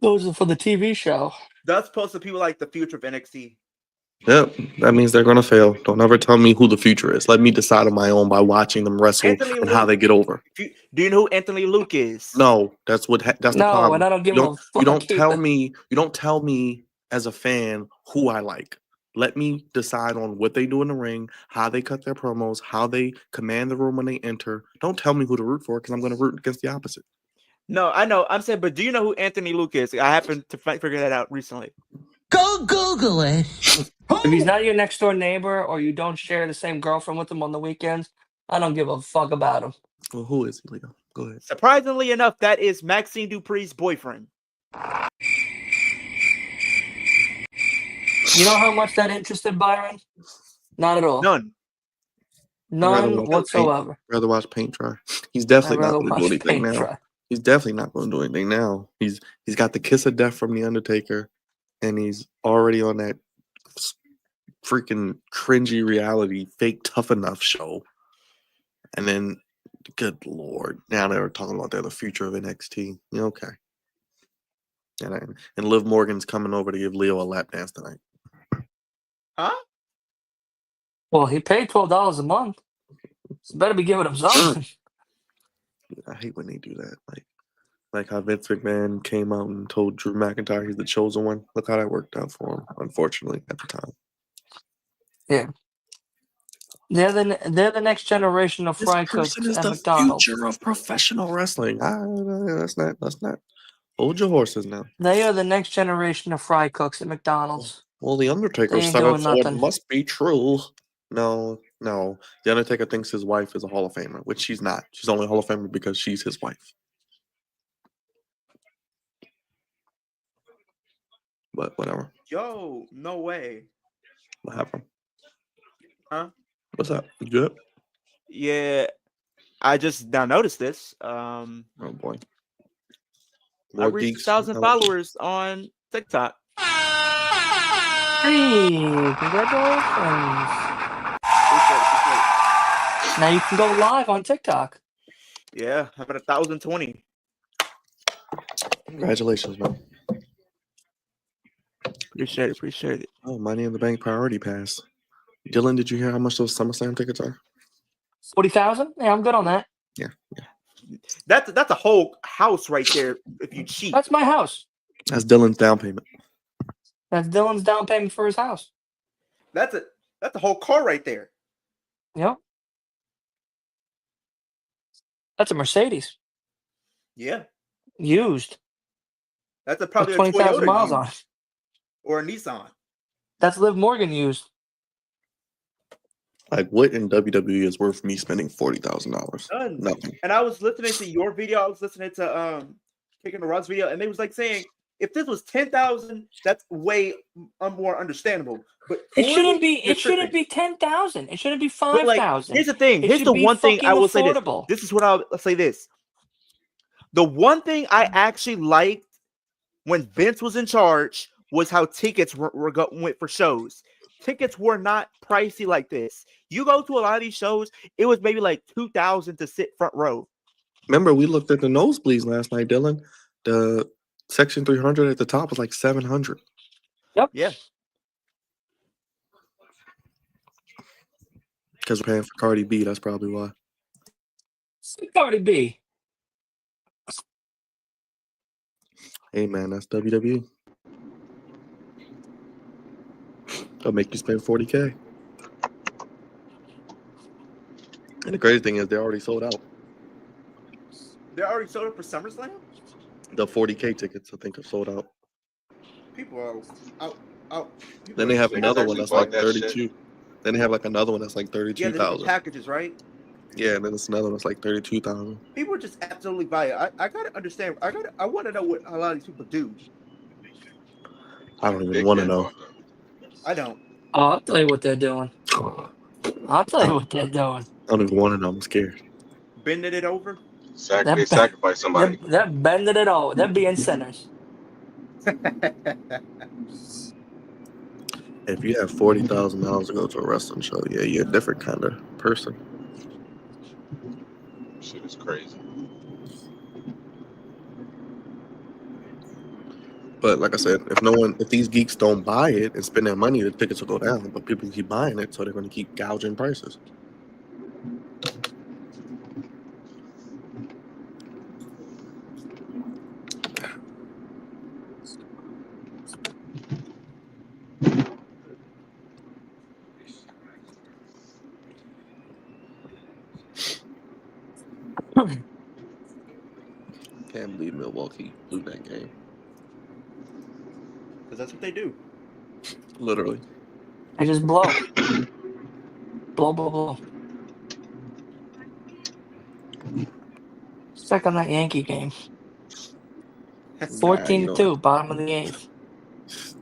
Those are for the TV show. That's supposed to be people like the future of NXT. Yep, that means they're gonna fail. Don't ever tell me who the future is. Let me decide on my own by watching them wrestle Anthony and how Luke. they get over. Do you know who Anthony Luke is? No, that's the No, problem. and I don't give You a don't, fuck. you don't tell me. You don't tell me as a fan who I like. Let me decide on what they do in the ring, how they cut their promos, how they command the room when they enter. Don't tell me who to root for because I'm going to root against the opposite. No, I know. I'm saying, but do you know who Anthony Luke is? I happened to figure that out recently. Go Google it. If he's not your next door neighbor or you don't share the same girlfriend with him on the weekends, I don't give a fuck about him. Well, who is he, Leo? Go ahead. Surprisingly enough, that is Maxine Dupree's boyfriend. You know how much that interested Byron? Not at all. None. None whatsoever. Rather watch paint dry. He's definitely I'd not rather going to do watch anything paint now. dry. He's definitely not going to do anything now. He's got the kiss of death from the Undertaker, and he's already on that freaking cringy reality fake Tough Enough show. And then, good lord, now they're talking about they're the future of NXT. Yeah, okay. And Liv Morgan's coming over to give Leo a lap dance tonight. Huh? Well, he paid $12 a month. So better be giving him something. I hate when they do that. Like how Vince McMahon came out and told Drew McIntyre he's the chosen one. Look how that worked out for him, unfortunately, at the time. Yeah. They're the next generation of This fry cooks person is at the McDonald's. future of professional wrestling. Let's not hold your horses now. They are the next generation of fry cooks at McDonald's. Well, the Undertaker They ain't said doing it, so it nothing. must be true. No. The Undertaker thinks his wife is a Hall of Famer, which she's not. She's only a Hall of Famer because she's his wife. But whatever. Yo, no way. What happened? Huh? What's up? You good? Yeah, I just now noticed this. Oh boy. I reached 1,000 followers on TikTok. Hey, congratulations. Appreciate it. Now you can go live on TikTok. Yeah, how about 1,020? Congratulations, man. Appreciate it. Oh, Money in the Bank priority pass. Dylan, did you hear how much those SummerSlam tickets are? 40,000? Yeah, I'm good on that. Yeah. That's a whole house right there if you cheat. That's my house. That's Dylan's down payment. That's Dylan's down payment for his house. That's a whole car right there. Yep. That's a Mercedes. Yeah. Used. That's With probably a 20,000 Toyota miles used on it. or a Nissan. That's Liv Morgan used. Like, what in WWE is worth me spending $40,000? None. Nothing. And I was listening to your video. I was listening to Kicking the Rod's video, and they was like saying if this was 10,000, that's way more understandable. But 40, It shouldn't be. you're It shouldn't tripping. be 10,000. It shouldn't be But like, 5,000. here's the thing. It Here's should the be one thing I fucking will say. affordable. This is what I'll say. This. The one thing I actually liked when Vince was in charge was how tickets went for shows. Tickets were not pricey like this. You go to a lot of these shows, it was maybe like 2,000 to sit front row. Remember, we looked at the nosebleeds last night, Dylan. The section 300 at the top was like 700. Yep. Yeah. Because we're paying for Cardi B. That's probably why. Cardi B. Hey, man, that's WWE. They'll make you spend $40K. And the crazy thing is, they're already sold out. They already sold it for SummerSlam? The 40K tickets, I think, are sold out. People are out. Then they have Niggas another one actually that's bought like that 32. shit. Then they have like another one that's like Yeah, the different 32,000. packages, right? Yeah, and then it's another one that's like 32,000. People just absolutely buy it. I gotta understand. I want to know what a lot of these people do. I don't even Big want to Cat know. bought them. I don't. Oh, I'll tell you what they're doing. I'll tell you what they're doing. I don't even want to know. I'm scared. Bending it over. They sacrificed somebody. They're bending it all. They're being sinners. If you have $40,000 to go to a wrestling show, yeah, you're a different kind of person. Shit is crazy. But like I said, if these geeks don't buy it and spend their money, the tickets will go down. But people keep buying it, so they're going to keep gouging prices. Can't believe Milwaukee blew that game. Because that's what they do. Literally. They just blow. Blow. Check on that Yankee game. 14-2, bottom of the eighth.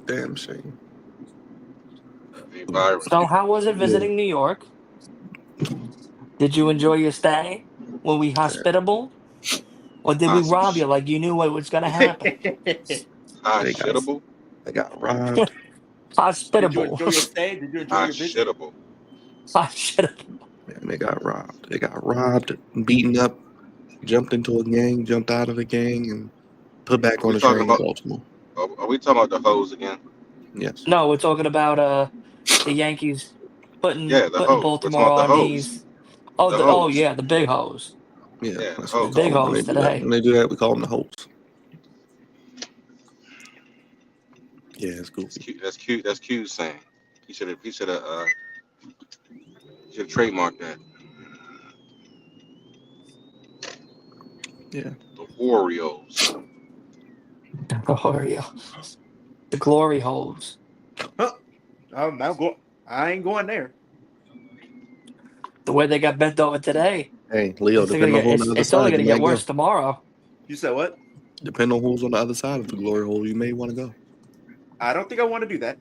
Damn shame. Hey, Byron. So how was it visiting New York? Did you enjoy your stay? Were we hospitable? Or did we rob you like you knew what was going to happen? Hospitable? They got robbed. Hospitable. Did you enjoy your stay? Did you enjoy your visit? Hospitable. Man, they got robbed. They got robbed, beaten up, jumped into a gang, jumped out of a gang, and put back on the train in Baltimore. Are we talking about the hoes again? Yes. No, we're talking about the Yankees putting Baltimore on on knees. Oh, yeah, the big hoes. Yeah, that's the big hoes today. When they do that, we call them the hoes. Yeah, it's goofy. That's cute. That's cute saying. He should have trademarked that. Yeah. The Oreos. The glory holes. Huh. I ain't going there. The way they got bent over today. Hey, Leo, depending on who's on the other It's side, only going to you get might worse go. tomorrow. You said what? Depending on who's on the other side of the glory hole, you may want to go. I don't think I want to do that.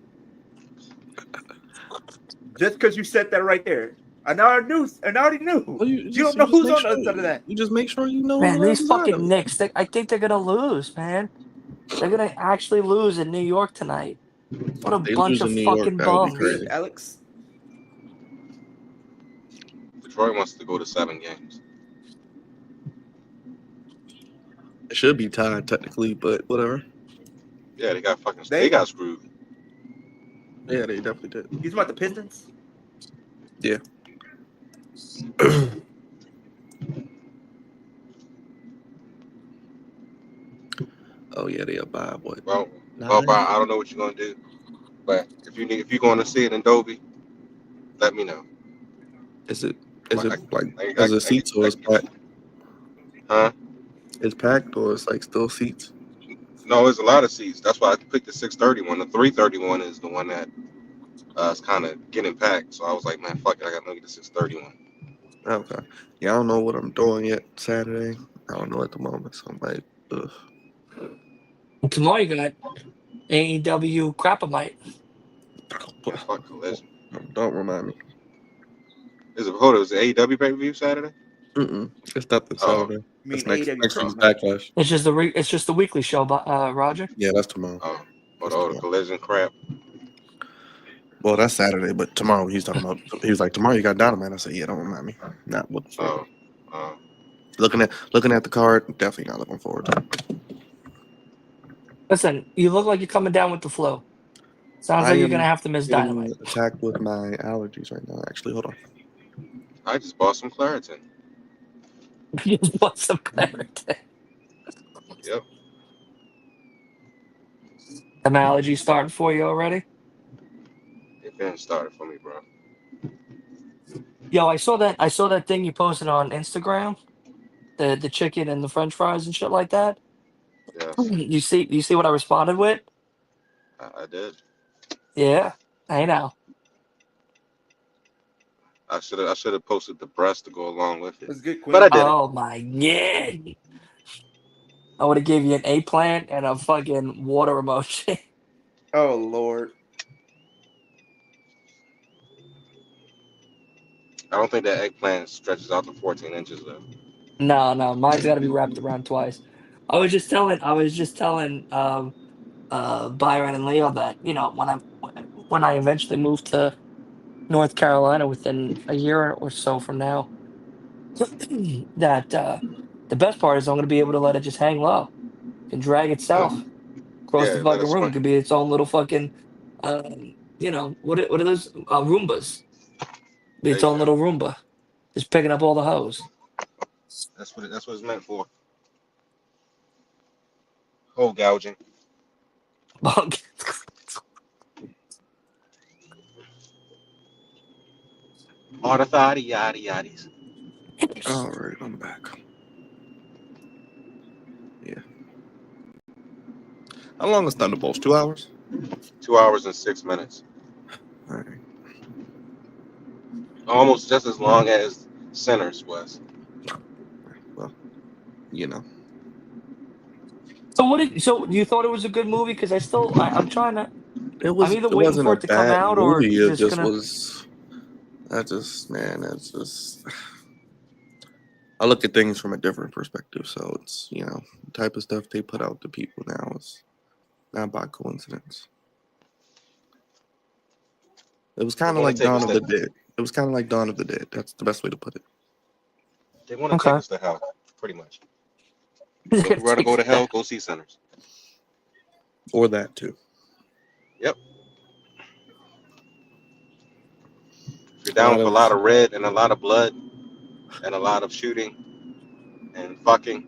Just because you said that right there. I already knew. Well, you don't know who's on the other side of that. You just make sure you know. Man, these fucking Knicks, I think they're going to lose, man. They're going to actually lose in New York tonight. What a bunch of fucking bums. Crazy. Alex. Detroit wants to go to 7 games. It should be tied technically, but whatever. Yeah, they got screwed. Yeah, they definitely did. He's about the Pistons? Yeah. Oh yeah, they up by what? Well, Brian, I don't know what you're gonna do, but if you're going to see it in Dolby, let me know. Is it seats or is packed? Huh? It's packed or it's like still seats. No, there's a lot of seats. That's why I picked the 630 one. The 330 one is the one that is kind of getting packed. So I was like, man, fuck it. I got to get the 630 one. Okay. Yeah, I don't know what I'm doing yet Saturday. I don't know at the moment. So I'm like, ugh. Tomorrow you got AEW Crapamite. Yeah, fuck Collision. Don't remind me. Is it AEW pay-per-view Saturday? It's not this Oh, Saturday. I mean, It's AEW next week's Crap. Backlash. It's just the weekly show, Roger. Yeah, that's tomorrow. oh, That's the tomorrow. Collision crap. Well, that's Saturday, but tomorrow he's talking about. He was like, tomorrow you got Dynamite. I said, yeah, don't remind me. Not looking forward. Oh, Looking at the card, definitely not looking forward to it. Listen, you look like you're coming down with the flu. Sounds I like you're gonna am have to miss getting Dynamite. attacked with my allergies right now. Actually, hold on. I just bought some Claritin. You want some clarity. Yep. Some allergies starting for you already? It been started for me, bro. Yo, I saw that thing you posted on Instagram, the chicken and the French fries and shit like that. Yes, You see what I responded with? I did. Yeah, I know. I should have posted the breast to go along with it, Was good, but I Queen. didn't. Oh my god. I would have gave you an eggplant and a fucking water emoji. Oh Lord. I don't think that eggplant stretches out to 14 inches though. No, mine's got to be wrapped around twice. I was just telling Byron and Leo that when I eventually moved to North Carolina within a year or so from now, that the best part is I'm going to be able to let it just hang low and drag itself across the Yeah, let fucking it room. It swing. could be its own little fucking, what are those Roombas? Be There its you own go. little Roomba, just picking up all the hose. That's what it's meant for. Hole gouging. All the thotty yaddy yaddies. All right, I'm back. Yeah. How long is Thunderbolts? 2 hours? 2 hours and 6 minutes. All right. Almost just as long as Sinners was. Well, you know. So you thought it was a good movie? Because I'm trying to. I'm either It waiting wasn't for a it to come bad out or movie. It just just gonna. was. It's just. I look at things from a different perspective. So it's, the type of stuff they put out to people now is not by coincidence. It was They kind of want to like take Dawn us of to the Dead. It was kind of like Dawn of the Dead. That's the best way to put it. they want to take Okay. us to hell, pretty much. It's So if gonna you want to take go to you there. hell, go see Sinners. Or that too. Yep. If you're A down lot for a of lot of red and a lot of blood and a lot of shooting and fucking,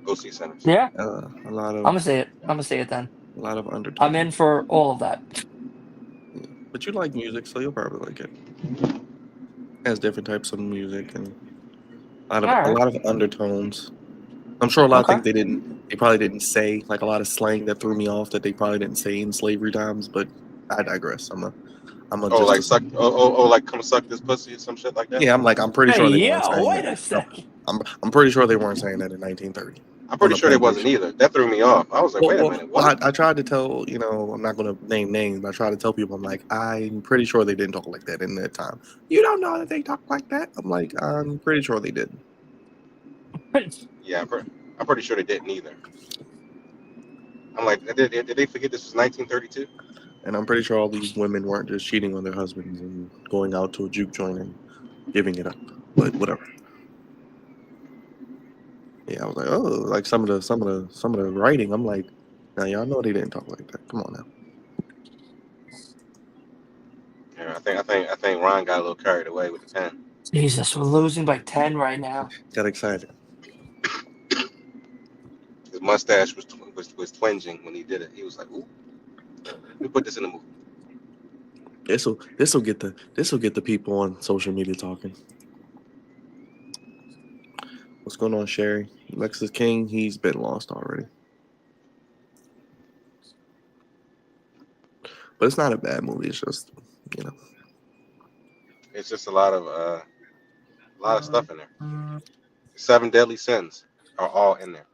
go see Sinners. Yeah, a lot I'm of gonna say it. I'm gonna say it then. I'm undertones. in for all of that. Yeah. But you like music, so you'll probably like it. It has different types of music and All a right. lot of undertones. I'm sure a lot of Okay. things they probably didn't say, like a lot of slang that threw me off that they probably didn't say in slavery times, but I digress. I'm a Oh, just like a, like come suck this pussy or some shit like that. yeah, I'm pretty Hey, sure they weren't yo, saying wait that. a second. I'm pretty sure they weren't saying that in 1930 I'm on pretty the sure they wasn't plantation. either. That threw me off. I was like, wait a minute, what? I tried to tell, I'm not going to name names, but I try to tell people, I'm like, I'm pretty sure they didn't talk like that in that time. You don't know that they talk like that? I'm like, I'm pretty sure they didn't. Yeah, I'm pretty sure they didn't either. I'm like, did they forget this was 1932? And I'm pretty sure all these women weren't just cheating on their husbands and going out to a juke joint and giving it up. But whatever. Yeah, I was like, oh, like some of the writing. I'm like, now y'all know they didn't talk like that. Come on now. Yeah, I think Ron got a little carried away with the pen. Jesus, we're losing by 10 right now. Got excited. His mustache was twinging when he did it. He was like, ooh, let me put this in the movie. This'll get the people on social media talking. What's going on, Sherry? Lexus King, he's been lost already. But it's not a bad movie. It's just, you know. It's just a lot of stuff in there. 7 deadly sins are all in there.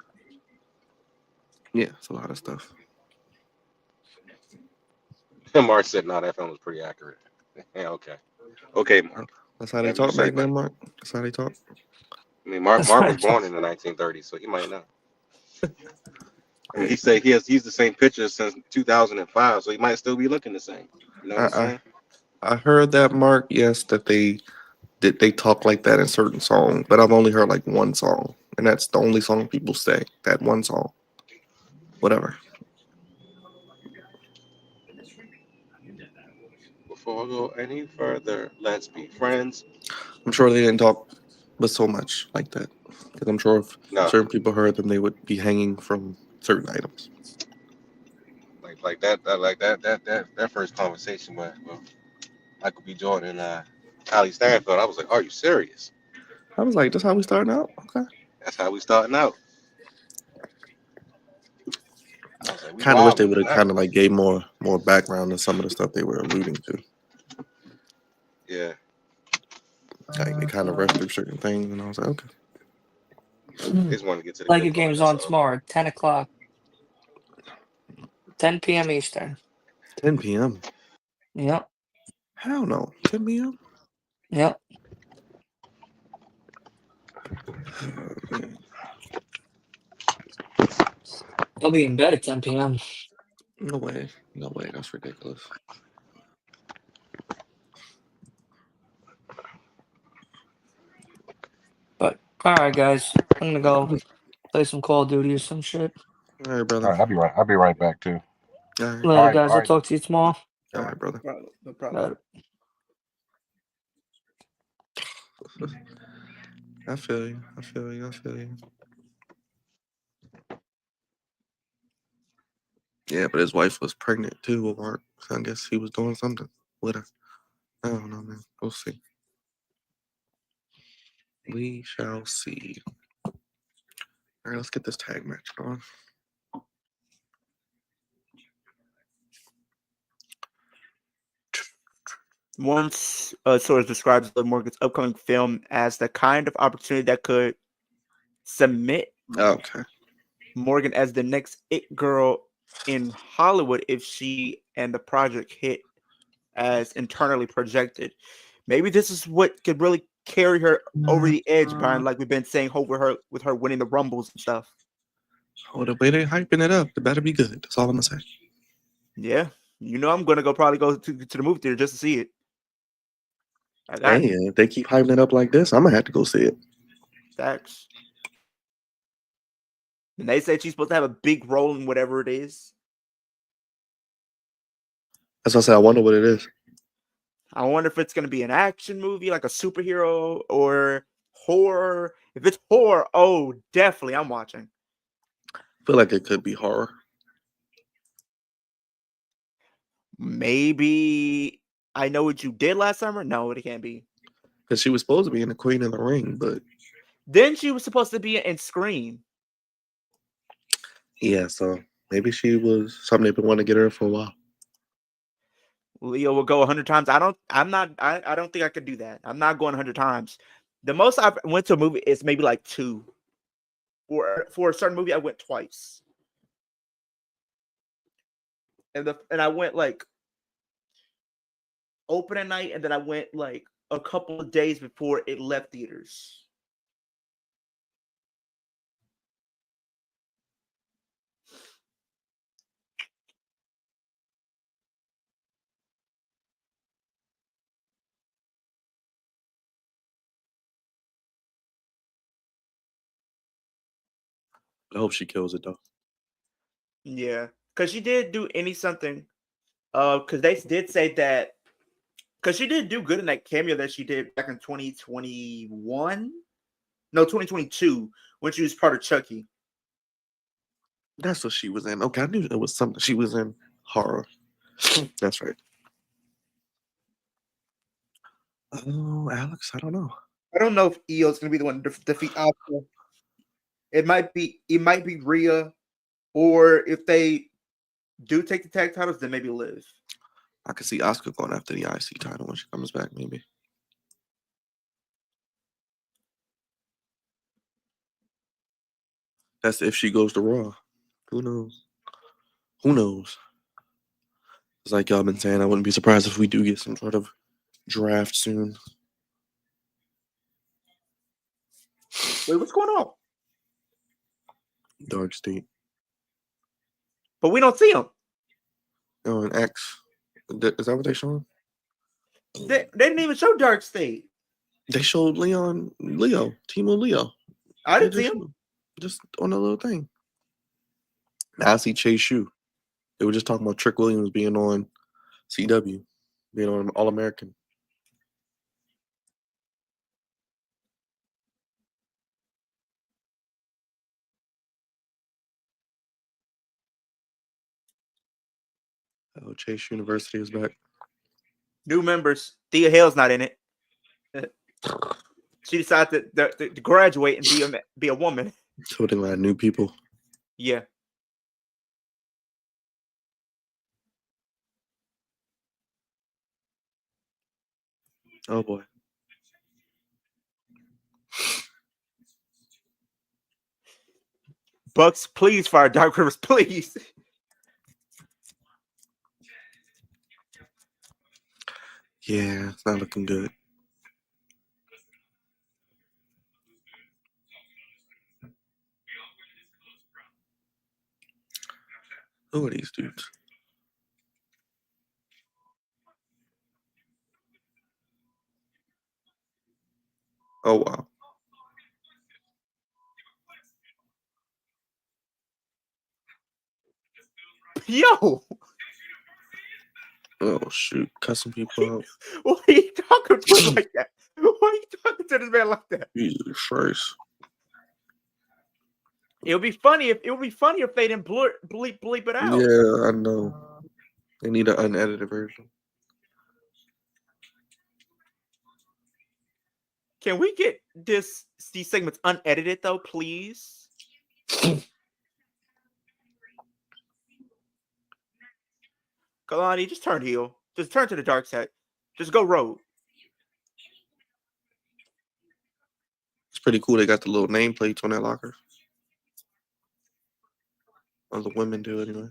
Yeah, it's a lot of stuff. And Mark said, "No, that film was pretty accurate." Yeah, okay, Mark. That's how they Whatever you talk say, back then, buddy. Mark. That's how they talk. I mean, Mark That's Mark was right. born in the 1930s, so he might know. And he said he's the same picture since 2005, so he might still be looking the same. You know what I, I'm I saying? I heard that, Mark. Yes, that they talk like that in certain songs, but I've only heard like one song, and that's the only song people say. That one song. Whatever. Before I go any further, let's be friends. I'm sure they didn't talk, but so much like that. Because I'm sure if No, certain people heard them, they would be hanging from certain items. that first conversation with Michael B. Jordan and Hallie Stanfield, I was like, "Are you serious?" I was like, "That's how we starting out." Okay. That's how we starting out. I was like, "We Kind of wish they wilding would on have that kind one." of like gave more background to some of the stuff they were alluding to. Yeah, Like they kind of rushed through certain things, and I was like, okay. they just wanted to get to the Like a good part. game's That's on all. tomorrow, 10 o'clock, 10 p.m. Eastern. 10 p.m. Yep, Hell no, 10 p.m. yep. I'll be in bed at 10 p.m. No way, no way. That's ridiculous. But, alright, guys. I'm gonna go play some Call of Duty or some shit. All right, All brother. right, I'll be right back too. All right, Later, guys. I'll talk to you tomorrow. all right, brother. No problem. Later. I feel you. I feel you. I feel you. Yeah, but his wife was pregnant too with Mark. So I guess he was doing something with her. I don't know, man. We'll see. We shall see. All right, let's get this tag match going. Once source describes Liv Morgan's upcoming film as the kind of opportunity that could cement Okay. Morgan as the next it girl in Hollywood if she and the project hit as internally projected. Maybe this is what could really carry her over the edge, Brian, like we've been saying over her with her winning the rumbles and stuff. Oh, the way they hyping it up, it better be good. That's all I'm gonna say. Yeah. You know I'm gonna probably go to the movie theater just to see it. I got Hey, if they keep hyping it up like this, I'm gonna have to go see it. facts. And they said she's supposed to have a big role in whatever it is. That's what I said. I wonder what it is. I wonder if it's gonna be an action movie, like a superhero or horror. If it's horror, oh, definitely I'm watching. I feel like it could be horror. Maybe I Know What You Did Last Summer. No, it can't be. Because she was supposed to be in the Queen of the Ring, but Then she was supposed to be in Scream. yeah, so maybe she was something they've been wanting to get her for a while. Leo will go 100 times. I don't think I could do that. I'm not going 100 times. The most I've went to a movie is maybe like 2. Or for a certain movie, I went twice. And I went like opening night, and then I went like a couple of days before it left theaters. I hope she kills it though. Yeah, because she did do something. Because they did say that because she did do good in that cameo that she did back in 2021. No, 2022 when she was part of Chucky. That's what she was in. Okay, I knew it was something. She was in horror. That's right. Oh, Alex, I don't know. I don't know if Eo's gonna be the one to defeat Oscar. It might be Rhea, or if they do take the tag titles, then maybe Liv. I could see Asuka going after the IC title when she comes back, maybe. That's if she goes to Raw. Who knows? Who knows? It's like y'all been saying, I wouldn't be surprised if we do get some sort of draft soon. Wait, what's going on? Dark State. But we don't see them. Oh, and X. Is that what they showing? They didn't even show Dark State. They showed Timo Leo. I didn't They see just him. just on a little thing. Now I see Chase Yu. They were just talking about Trick Williams being on CW, being on All American. Oh, Chase University is back. New members. Thea Hale's not in it. She decided to graduate and be a woman. So they had new people. Yeah. Oh boy. Bucks, please fire Dark Rivers, please. Yeah, it's not looking good. Who are these dudes? Oh wow. Yo. Oh shoot, cussing people out. Why are you talking to him like that? Why are you talking to this man like that? Jesus Christ. It would be funny if they didn't bleep it out. Yeah, I know. They need an unedited version. Can we get these segments unedited though, please? Kalani, just turn heel. Just turn to the dark side. Just go road. It's pretty cool. They got the little nameplates on their locker. Or the women do anyway.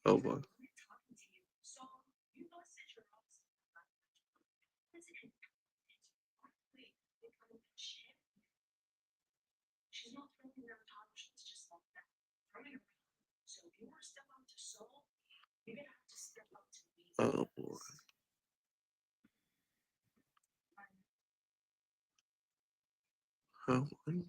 Oh boy. Oh boy. Oh boy.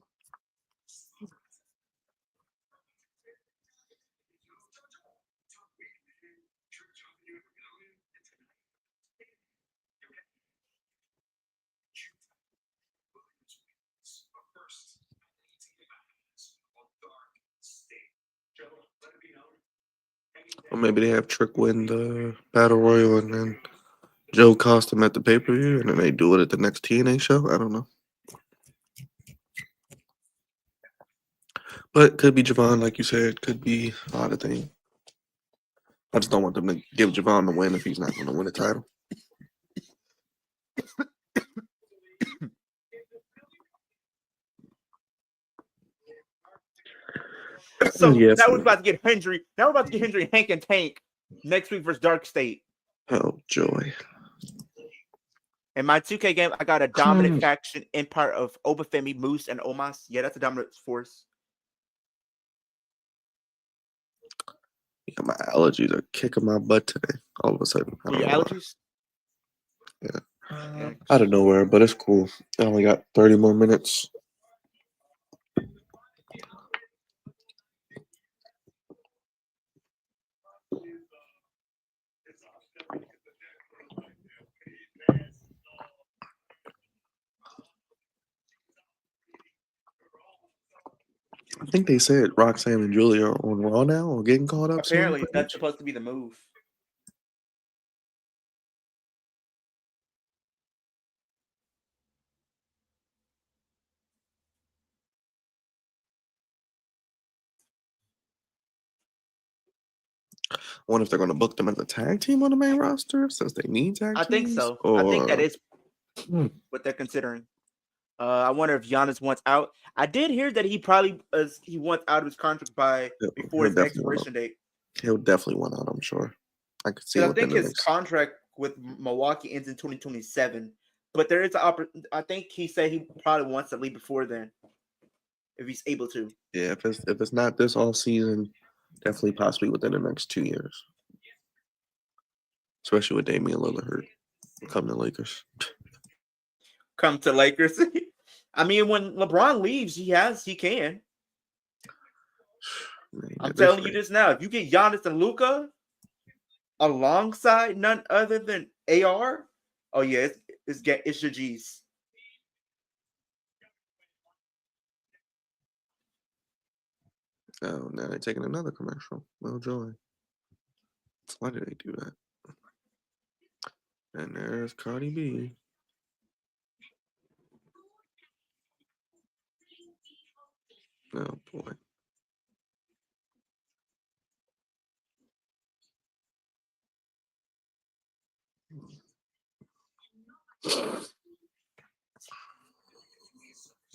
Or maybe they have Trick win the Battle Royal and then Joe cost him at the pay-per-view and then they do it at the next TNA show. I don't know. But could be Javon, like you said. Could be a lot of things. I just don't want them to give Javon the win if he's not going to win the title. So Yes, now we're man. about to get Hendry. Now we're about to get Hendry, Hank, and Tank next week versus Dark State. Oh, joy. In my 2K game, I got a dominant faction in part of Obafemi, Moose, and Omas. Yeah, that's a dominant force. Yeah, my allergies are kicking my butt today. All of a sudden. I Were don't your know why. allergies? Yeah. Out of nowhere, but it's cool. I only got 30 more minutes. I think they said Roxanne and Julia are on Raw now or getting called up soon. Apparently, pretty that's much. supposed to be the move. I wonder if they're going to book them as a tag team on the main roster since they need tag I teams. think so. Or... I think that is Hmm. what they're considering. I wonder if Giannis wants out. I did hear that he probably he wants out of his contract by before his expiration date. He'll definitely want out, I'm sure. I could see Because I within think the his next. contract with Milwaukee ends in 2027. But there is an I think he said he probably wants to leave before then, if he's able to. Yeah, if it's not this off season, definitely possibly within the next 2 years. Especially with Damian Lillard coming to Lakers. Come to Lakers. I mean, when LeBron leaves, he can. Man, I'm telling you this now. If you get Giannis and Luka alongside none other than AR, oh yeah, it's your G's. Oh, now they're taking another commercial. Well, joy. Why did they do that? And there's Cardi B. Oh boy.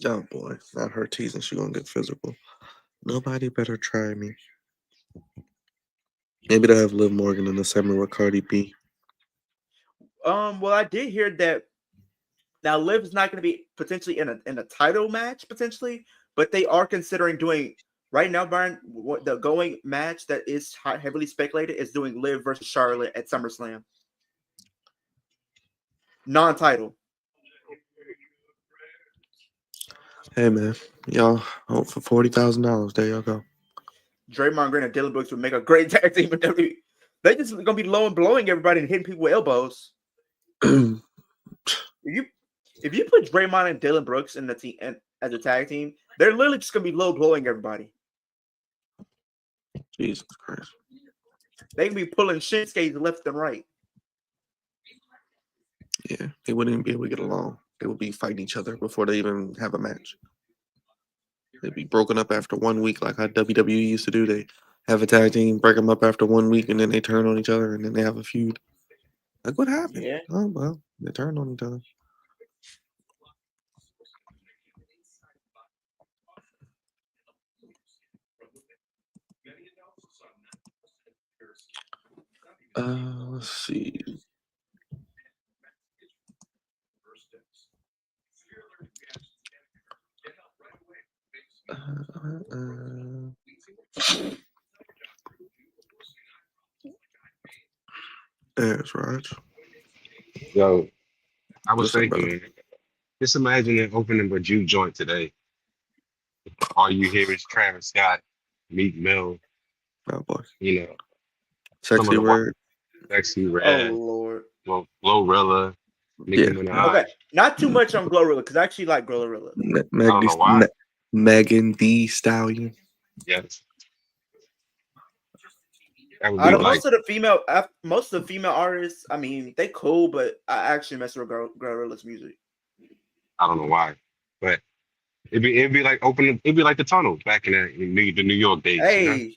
Oh boy, not her teasing. She gonna get physical. Nobody better try me. Maybe they'll have Liv Morgan in the segment with Cardi B. Well, I did hear that now Liv is not going to be potentially in a title match potentially, but they are considering doing right now. Brian, what the going match that is heavily speculated is doing Liv versus Charlotte at SummerSlam, non-title. Hey man, y'all hope for $40,000. There y'all go. Draymond Green and Dylan Brooks would make a great tag team in WWE. They just gonna be low and blowing everybody and hitting people with elbows. If you put Draymond and Dylan Brooks in the team as a tag team, they're literally just gonna be low blowing everybody. Jesus Christ. They can be pulling Shinsuke's left and right. Yeah, they wouldn't even be able to get along. They would be fighting each other before they even have a match. They'd be broken up after 1 week, like how WWE used to do. They have a tag team, break them up after 1 week, and then they turn on each other, and then they have a feud. Like, what happened? Yeah. Oh, well, they turned on each other. Let's see. There's Raj. Yo, I was What's up, thinking, brother? man, just imagine it opening a juke joint today. All you hear is Travis Scott, Meek Mill, Oh, boy. you know, some of Sexy the word. Sexy Oh Red, Lord. Glorilla, Nicki Yeah. Minaj. Okay, not too much on Glorilla because I actually like Glorilla. I don't know why. Megan Thee Stallion. Yes, that would Out be of like, most of the female artists, I mean, they cool, but I actually mess with Glorilla's music. I don't know why, but it'd be like opening, it'd be like the tunnel back in the New York days, you know. Hey,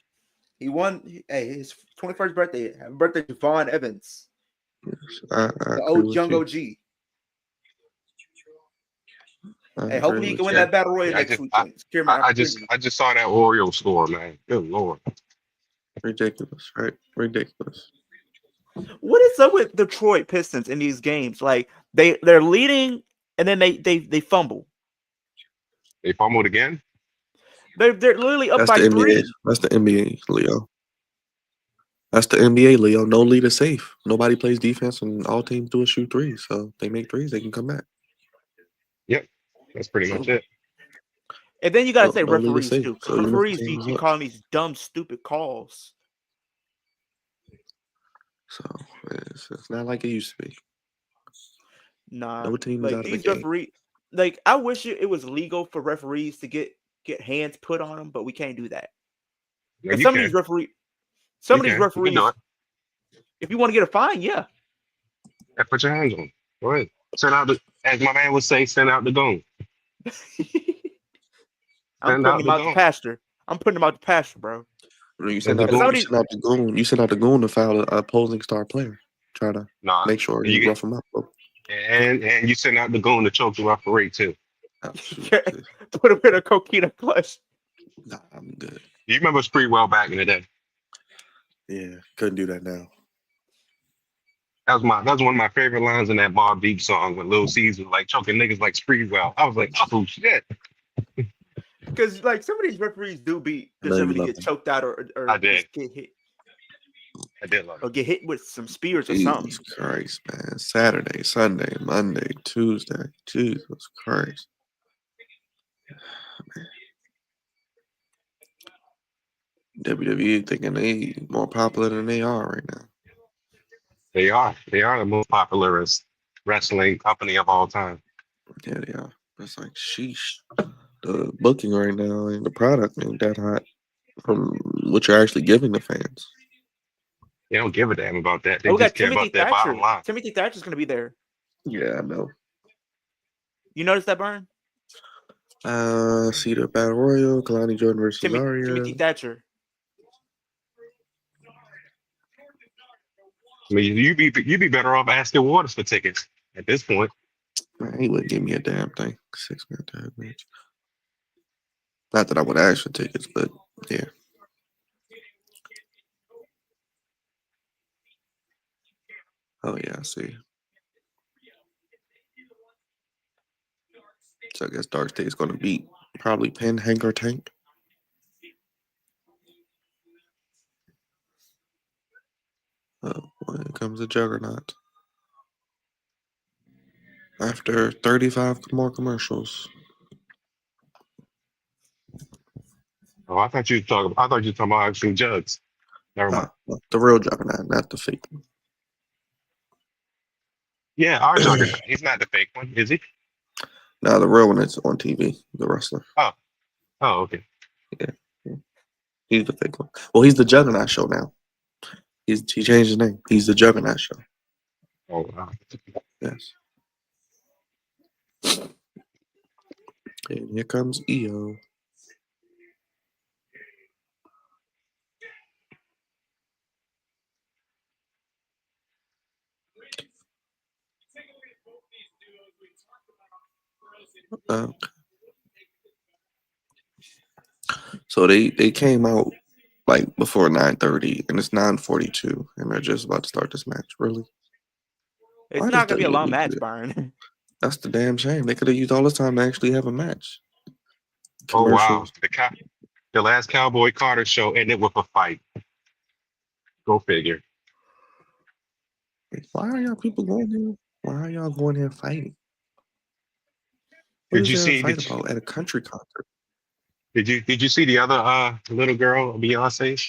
he won. Hey, his 21st birthday. Happy birthday to Vaughn Evans, Yes, I the agree with young you. OG. I Hey, agree hopefully he with can win you. that battle royal Yeah, next weekend. Secure my opportunity. I just saw that Oreo score, man. Good Lord. Ridiculous, right? Ridiculous. What is up with Detroit Pistons in these games? Like they're leading and then they fumble. They fumbled again. They're literally up That's by the NBA. 3. That's the NBA, Leo. That's the NBA, Leo. No lead is safe. Nobody plays defense, and all teams do is shoot threes. So they make threes, they can come back. Yep, that's pretty much it. And then you gotta So say no lead is referees safe. too. So even if the Referees team is be up, calling these dumb, stupid calls. so it's not like it used to be. Nah, No team is like out of the these game. referees. Like I wish it was legal for referees to get get hands put on them, but we can't do that. No, Because you some of can. these referees, You can. You can do it. if you want to get a fine, yeah. Yeah, put your hands on. Go ahead. Send out the, as my man would say, send out the goon. I'm Send putting out them the out the goon. pasture. I'm putting them out the pasture, bro. You And send the out the goon. you send out the goon. You send out the goon to foul an opposing star player. Try to Nah. make sure You you get, rough him up. Bro. and you send out the goon to choke the referee too. Oh, shoot. Put him in a coquina clutch. Nah, I'm good. You remember Spreewell back in the day? Yeah, couldn't do that now. That was one of my favorite lines in that Mobb Deep song when Lil Caesar was like choking niggas like Spreewell. I was like, oh shit. Because like some of these referees do be I know you deserving to love get him. choked out I or did. just get hit I did love or it. get hit with some spears or Jesus something. Christ, man. Saturday, Sunday, Monday, Tuesday. Jesus Christ. WWE thinking they more popular than they are right now. They are. They are the most popular wrestling company of all time. Yeah, they are. It's like, sheesh. The booking right now and the product ain't that hot from what you're actually giving the fans. They don't give a damn about that. Oh, They we got just care Timothy about their bottom Thatcher. line. Timothy Thatcher's gonna be there. Yeah, I know. You notice that, Burn? See the Battle Royal, Kalani Jordan versus Arya. Timothy Thatcher. I mean, you'd be better off asking Waters for tickets at this point. Man, he wouldn't give me a damn thing. 6-man tag match. Not that I would ask for tickets, but yeah. Oh yeah, I see. So I guess Dark State's gonna beat probably Pin Hank or Tank. When it comes to Juggernaut. After 35 more commercials. Oh, I thought you were talking about actually Jugs. Never mind. The real Juggernaut, not the fake one. Yeah, our Juggernaut. He's not the fake one, is he? No, the real one is on TV, the wrestler. Oh, okay. Yeah. He's the fake one. Well, he's the Juggernaut show now. He changed his name. He's the Juggernaut show. Oh, wow. Yes. And here comes EO. So they came out like before 9:30, and it's 9:42, and they're just about to start this match. Really? It's Why not does gonna be a long WWE match, do that? Byron. That's the damn shame. They could have used all this time to actually have a match. Oh, wow. Commercials. The last Cowboy Carter show ended with a fight. Go figure. Why are y'all people going here? Why are y'all going here fighting? What Did is you there to see? fight about at a country concert? Did you see the other little girl, Beyonce?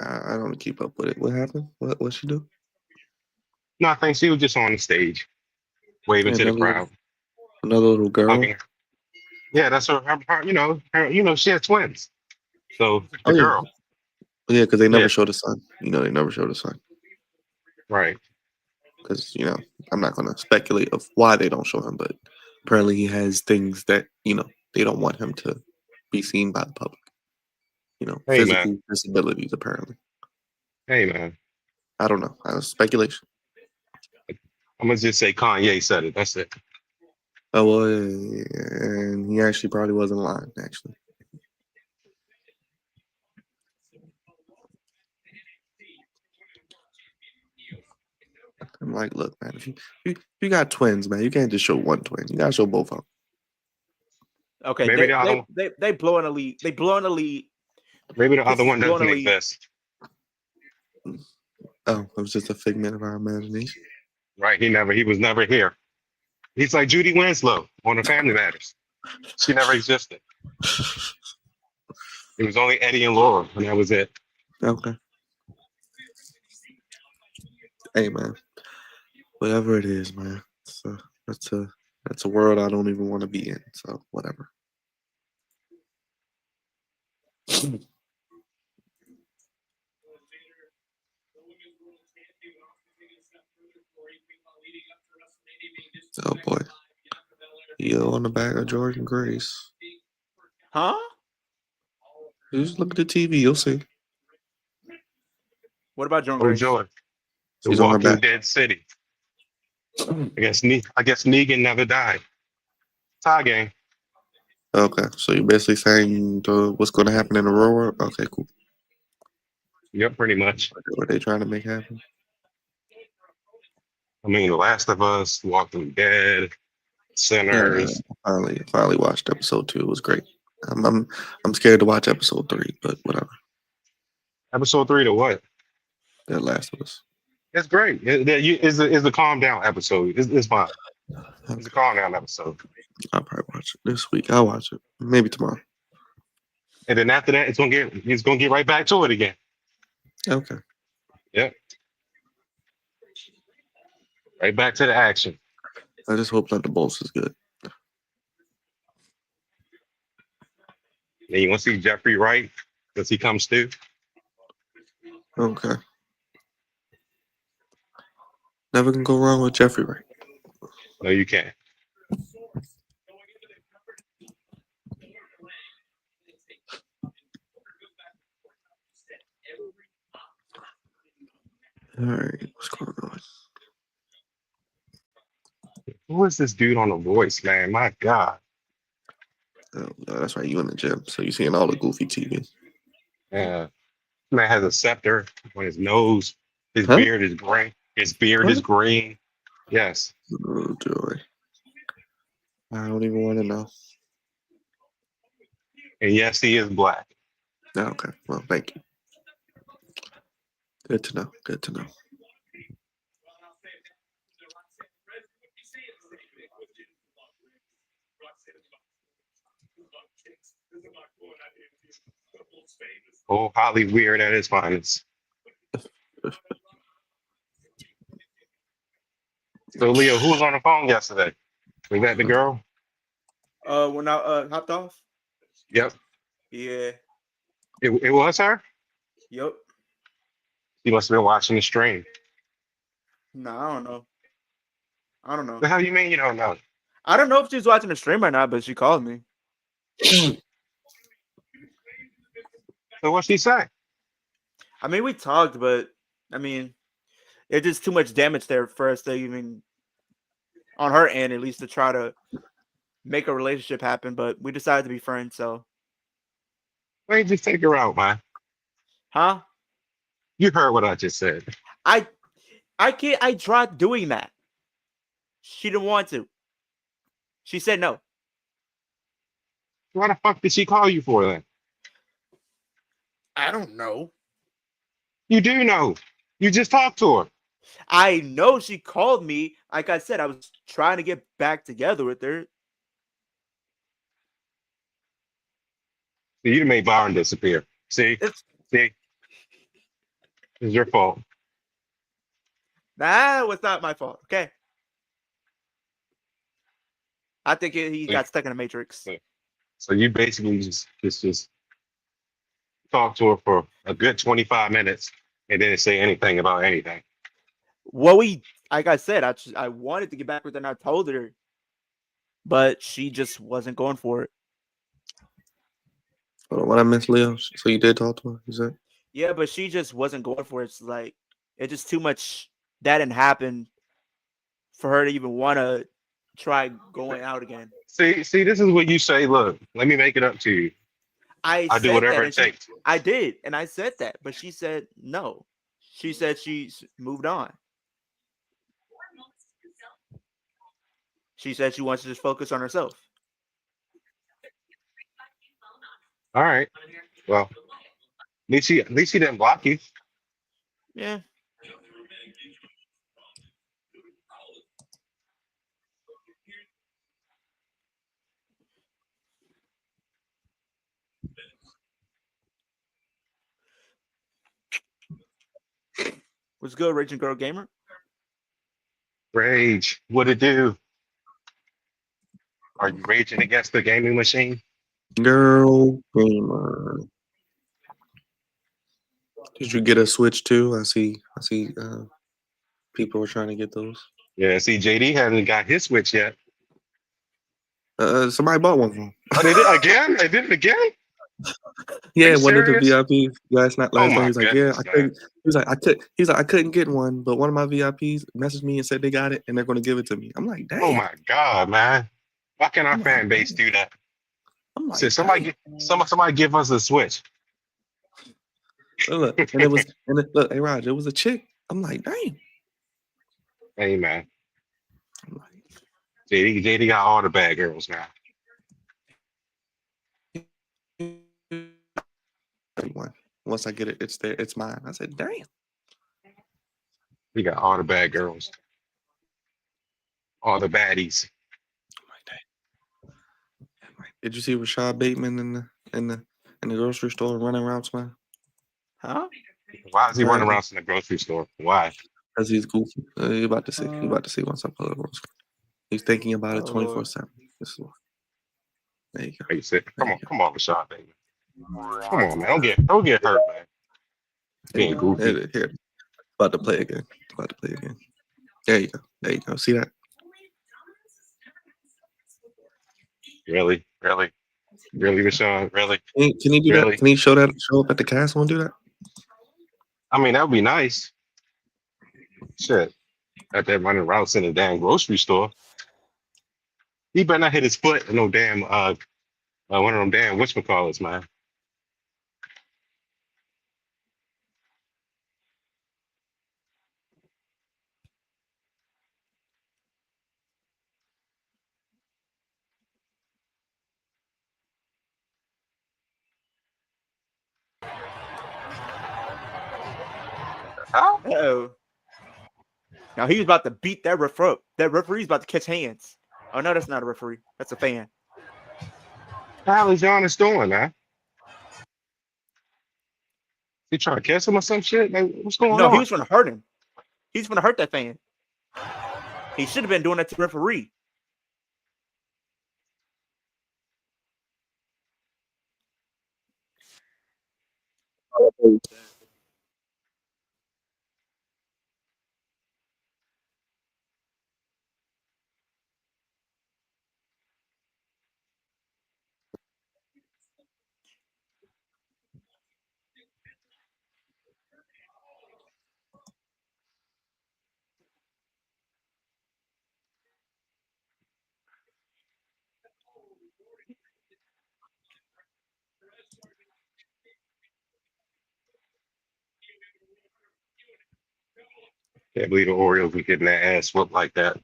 I don't keep up with it. What happened? What she do? No, I think she was just on the stage, waving to the crowd, Another little girl. hugging. Yeah, that's her. She has twins. So Oh the yeah, girl, because they never yeah, show the sun. They never show the sun. right. Because I'm not going to speculate of why they don't show him, but apparently he has things that they don't want him to be seen by the public. Hey man, Physical disabilities apparently. hey man. I don't know. Speculation. I'm gonna just say Kanye said it. That's it. Oh well, and he actually probably wasn't lying. Actually, I'm like, look, man, if you got twins, man, you can't just show one twin. You gotta show both of them. Okay, Maybe the other one. they blow in the lead. They blow in the lead. Maybe the other Kisses one blow in doesn't the lead. exist. Oh, it was just a figment of our imagination. Right? He was never here. He's like Judy Winslow on the Family Matters. She never existed. It was only Eddie and Laura, and that was it. Okay. Hey, man. Whatever it is, man. That's a That's a world I don't even want to be in. So whatever. Oh boy. Yo on the back of Jordan Grace. Huh? Just look at the TV, you'll see. What about John Oh, Grace? Joy. The She's on her Walking back. Dead City. I guess Negan never died. Tie game. Okay, so you're basically saying what's going to happen in the real world? Okay, cool. Yep, pretty much. What they trying to make happen? I mean, The Last of Us, Walking Dead, Yeah, Sinners. finally watched episode 2. It was great. I'm scared to watch episode 3, but whatever. Episode 3 to what? That Last of Us. It's great. It's the calm down episode. It's fine. It's a Okay, calm down episode. I'll probably watch it this week. I'll watch it maybe tomorrow. And then after that, it's gonna get right back to it again. Okay. Yep. Right back to the action. I just hope that the Bolts is good. And you want to see Jeffrey Wright? Does he comes through? Okay. Never can go wrong with Jeffrey Wright. No, you can't. All right, what's going on? Who is this dude on The Voice, man? My God. Oh, no, that's right. You in the gym, so you seeing all the goofy TV. Yeah. Man has a scepter on his nose. His Huh? beard is green. His beard is What? green. Yes. Oh joy. I don't even want to know. And yes, he is black. Okay. Well, thank you. Good to know. Good to know. Oh, Holly Weird at his finest. So, Leo, who was on the phone yesterday? Was that the girl? When I hopped off. Yep. Yeah. It was her? Yep. She must have been watching the stream. No, I don't know. I don't know. The hell you mean you don't know? I don't know if she's watching the stream or not, but she called me. So what'd she say? I mean, we talked, but I mean, it's just too much damage there for us to even, on her end at least, to try to make a relationship happen. But we decided to be friends. So, Why did you take her out, man? huh? You heard what I just said. I can't. I tried doing that. She didn't want to. She said no. Why the fuck did she call you for then? I don't know. You do know. You just talked to her. I know she called me. Like I said, I was trying to get back together with her. You made Byron disappear. See? It's See? It's your fault. that was not my fault. Okay. I think he got stuck in a matrix. So you basically just talked to her for a good 25 minutes and didn't say anything about anything. Well, like I said, I wanted to get back with her and I told her, but she just wasn't going for it. Hold on, what I missed, Leo? So you did talk to her? You said? Yeah, but she just wasn't going for it. It's like it's just too much that didn't happen for her to even want to try going out again. See, this is what you say. Look, let me make it up to you. I I'll do said whatever that, it takes. I did, and I said that, but she said no. She said she's moved on. She said she wants to just focus on herself. All right. Well, at least she didn't block you. Yeah. What's good, Raging Girl Gamer? Rage. What it do? Are you raging against the gaming machine? Girl gamer. Did you get a Switch too? I see people are trying to get those. Yeah, see, JD hasn't got his Switch yet. Somebody bought one for him. Oh, they did again? They did it again? Are Yeah, you one of the serious? VIPs last night Oh last night. my He's like, yeah, goodness, I man. couldn't. He's like, I couldn't get one, but one of my VIPs messaged me and said they got it and they're gonna give it to me. I'm like, Oh damn. my God, man. Why can't our I'm like, fan base damn. do that? I'm Say like, somebody damn. get somebody give us a Switch. Look, and it was look, hey Roger, it was a chick. I'm like, damn. Hey man. I'm like, JD got all the bad girls now. one. Once I get it, it's there, it's mine. I said, damn. He got all the bad girls. All the baddies. I'm like, damn. I'm like, did you see Rashad Bateman in the grocery store running routes, man? Huh? Why is he running Apparently, around in the grocery store? Why? because he's goofy. You about to see. You about to see once I pull it. He's thinking about it Oh Lord. 24/7. This is why. There you go. Hey, sit. There you go. Come on, Rashad, baby. Come on, man. Don't get hurt, man. There you Being go. goofy. Here. About to play again. About to play again. There you go. There you go. See that? Really? Really? Really, Rashawn? Really? Can he do that? Really? Can he show up at the castle and do that? I mean, that would be nice. Shit. At that running routes in the damn grocery store. He better not hit his foot in no damn one of them damn whatchamacallits, man. How? Uh-oh. Now he was about to beat that referee. That referee's about to catch hands. Oh no, that's not a referee. That's a fan. The hell is Giannis doing, man? He trying to catch him or some shit? Like, what's going No, he on? was gonna hurt him. He's gonna hurt that fan. He should have been doing that to the referee. Can't believe the Orioles be getting their ass whooped like that.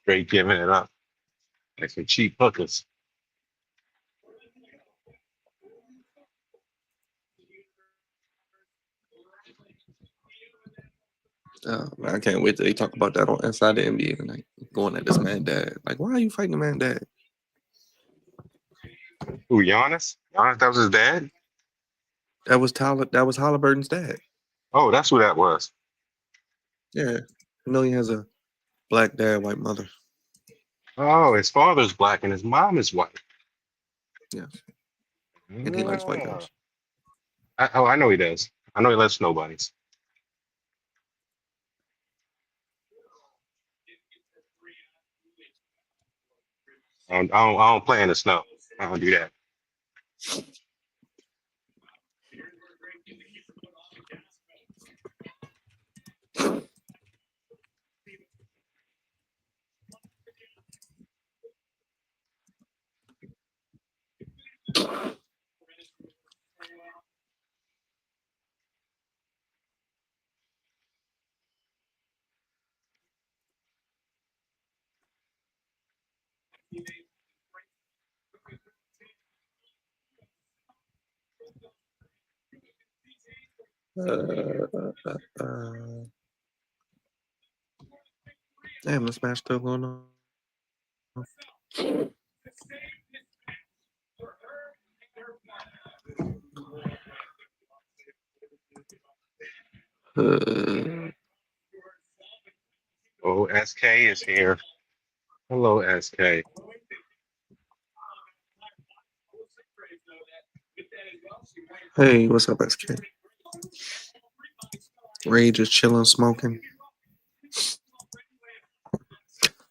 Straight giving it up. Like some cheap hookers. Man, I can't wait till they talk about that on Inside the NBA tonight. Going at this man dad. Like, why are you fighting the man dad? Who, Giannis? Giannis, that was his dad? That was Tyler. That was Halliburton's dad. Oh, that's who that was. Yeah. He has a black dad, white mother. Oh, his father's black and his mom is white. Yes. And he likes white Ah. girls. I know he does. I know he loves nobodies. I don't play in the snow. I don't do that. Damn, this match still going on. Uh, Oh, SK is here. Hello, SK. hey, what's up, SK? Ray just chilling, smoking.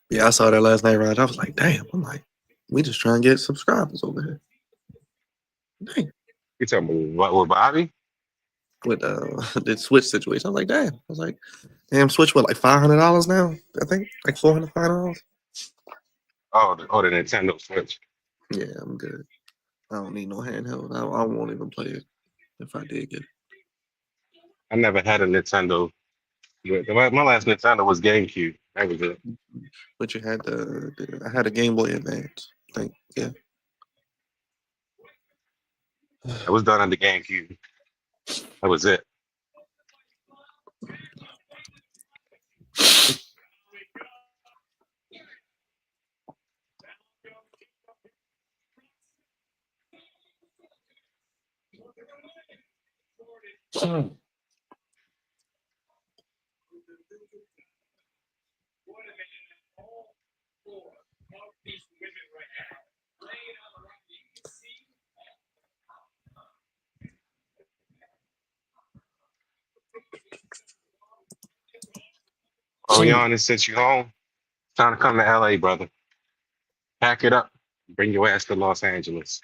Yeah, I saw that last night, Raj. I was like, damn. I'm like, we just trying to get subscribers over here. Dang. You talking about what with Bobby? With the Switch situation. I was like, damn. I was like, damn, Switch, what, like $500 now? I think like $405. Oh, the Nintendo Switch. Yeah, I'm good. I don't need no handheld. I won't even play it if I did get it. I never had a Nintendo. My last Nintendo was GameCube. That was it. But you had I had a Game Boy Advance. I think, yeah. I was done on the GameCube. That was it. Oh, Giannis, since you're home, time to come to LA, brother. Pack it up. Bring your ass to Los Angeles.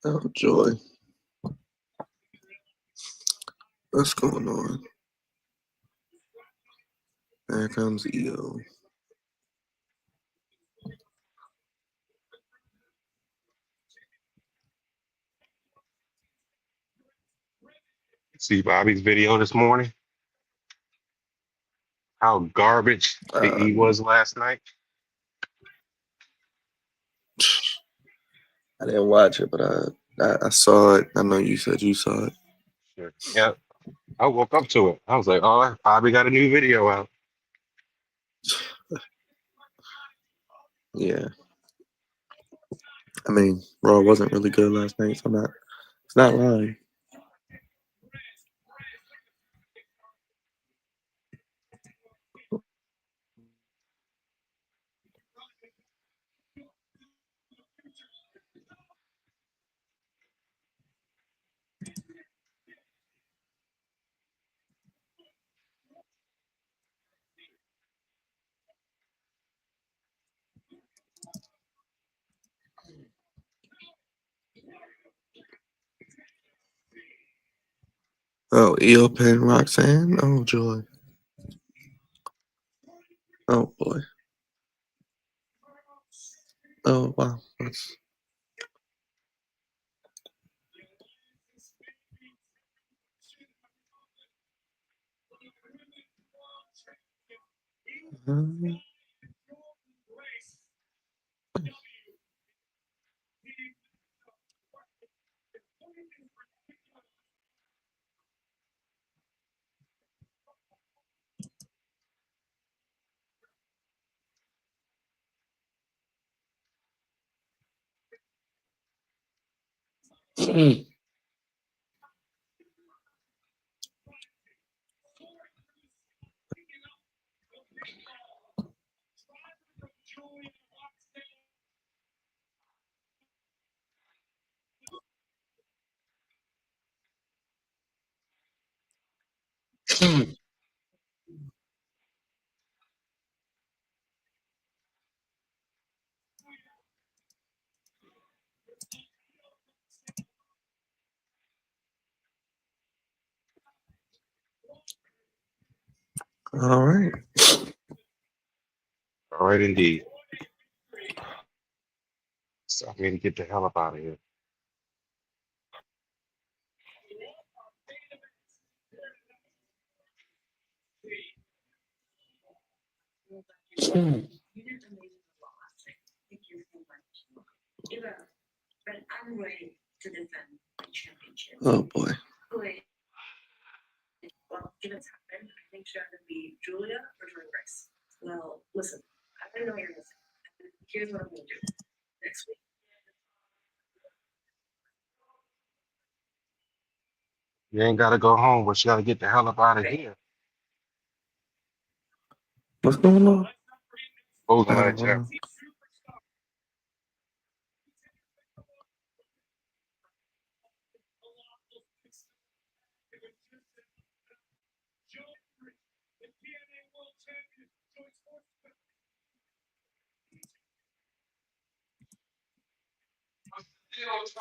Oh, joy. What's going on? There comes EO. See Bobby's video this morning? How garbage the E was last night? I didn't watch it, but I saw it. I know you said you saw it. Sure. Yeah. I woke up to it. I was like, oh, Bobby got a new video out. Yeah. I mean, Raw wasn't really good last night, so it's not lying. Oh, EO Pen Roxanne. Oh, joy. Oh, boy. Oh, wow. That's... All right. All right, indeed. So I mean to get the hell up out of here. Oh, boy. Given it's happened, I think should either be Julia or Jordan Grace. Well, listen, I know what you're gonna say. Here's what I'm gonna do. Next week. You ain't gotta go home, but you gotta get the hell up out of here. What's going on? Closing Oh, that chapter.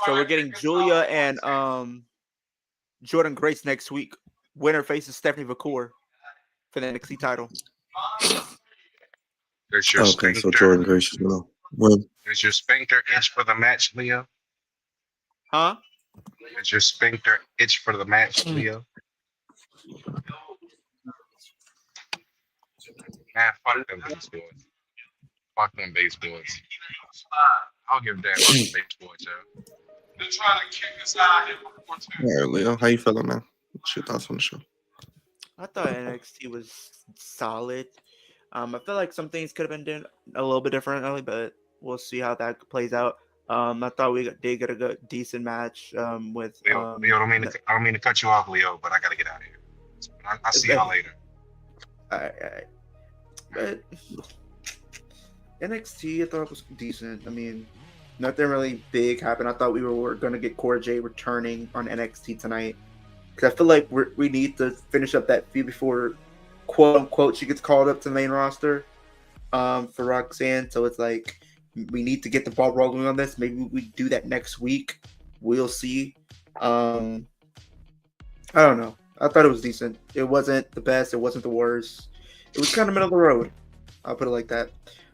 So we're getting Julia and Jordan Grace next week. Winner faces Stephanie McCour for the NXT title. There's your okay, so sphincter. Jordan Grace is gonna win. There's your sphincter itch for the match, Leo. Huh? There's your sphincter itch for the match, Leo. Man, fuck them base boys. Fuck them base boys. I'll give a damn about the base boys, yo. They're trying to kick us out here before All right, Leo, how you feeling, man? What's your thoughts on the show? I thought NXT was solid. I feel like some things could have been done a little bit differently, but we'll see how that plays out. I thought we did get a good, decent match with. Leo, I don't mean to cut you off, Leo, but I gotta get out of here. I'll see y'all later. All right. But NXT, I thought was decent. I mean, nothing really big happened. I thought we were going to get Cora Jade returning on NXT tonight because I feel like we need to finish up that feud before, quote unquote, she gets called up to the main roster for Roxanne. So it's like we need to get the ball rolling on this. Maybe we do that next week. We'll see. I don't know. I thought it was decent. It wasn't the best. It wasn't the worst. It was kind of middle of the road. I'll put it like that.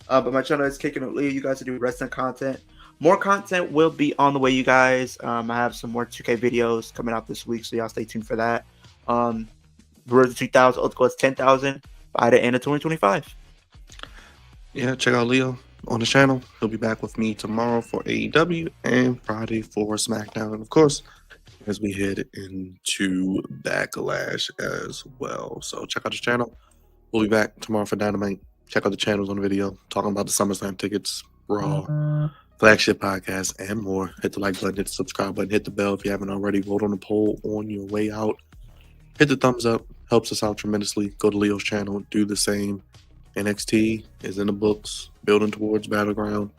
But my channel is Kicking It Leo. You guys to do wrestling content. More content will be on the way, you guys. I have some more 2K videos coming out this week, so y'all stay tuned for that. Road to 2,000, Ultimate Goal is 10,000 by the end of 2025. Yeah, check out Leo on the channel. He'll be back with me tomorrow for AEW and Friday for SmackDown. And of course, as we head into Backlash as well. So check out his channel. We'll be back tomorrow for Dynamite. Check out the channels on the video, talking about the SummerSlam tickets, Raw, flagship podcast, and more. Hit the like button, hit the subscribe button, hit the bell if you haven't already. Vote on the poll on your way out. Hit the thumbs up, helps us out tremendously. Go to Leo's channel, do the same. NXT is in the books, building towards Battleground.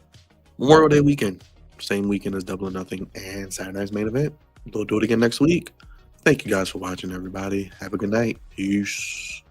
Memorial Day weekend, same weekend as Double or Nothing and Saturday Night's Main Event. We'll do it again next week. Thank you guys for watching, everybody. Have a good night. Peace.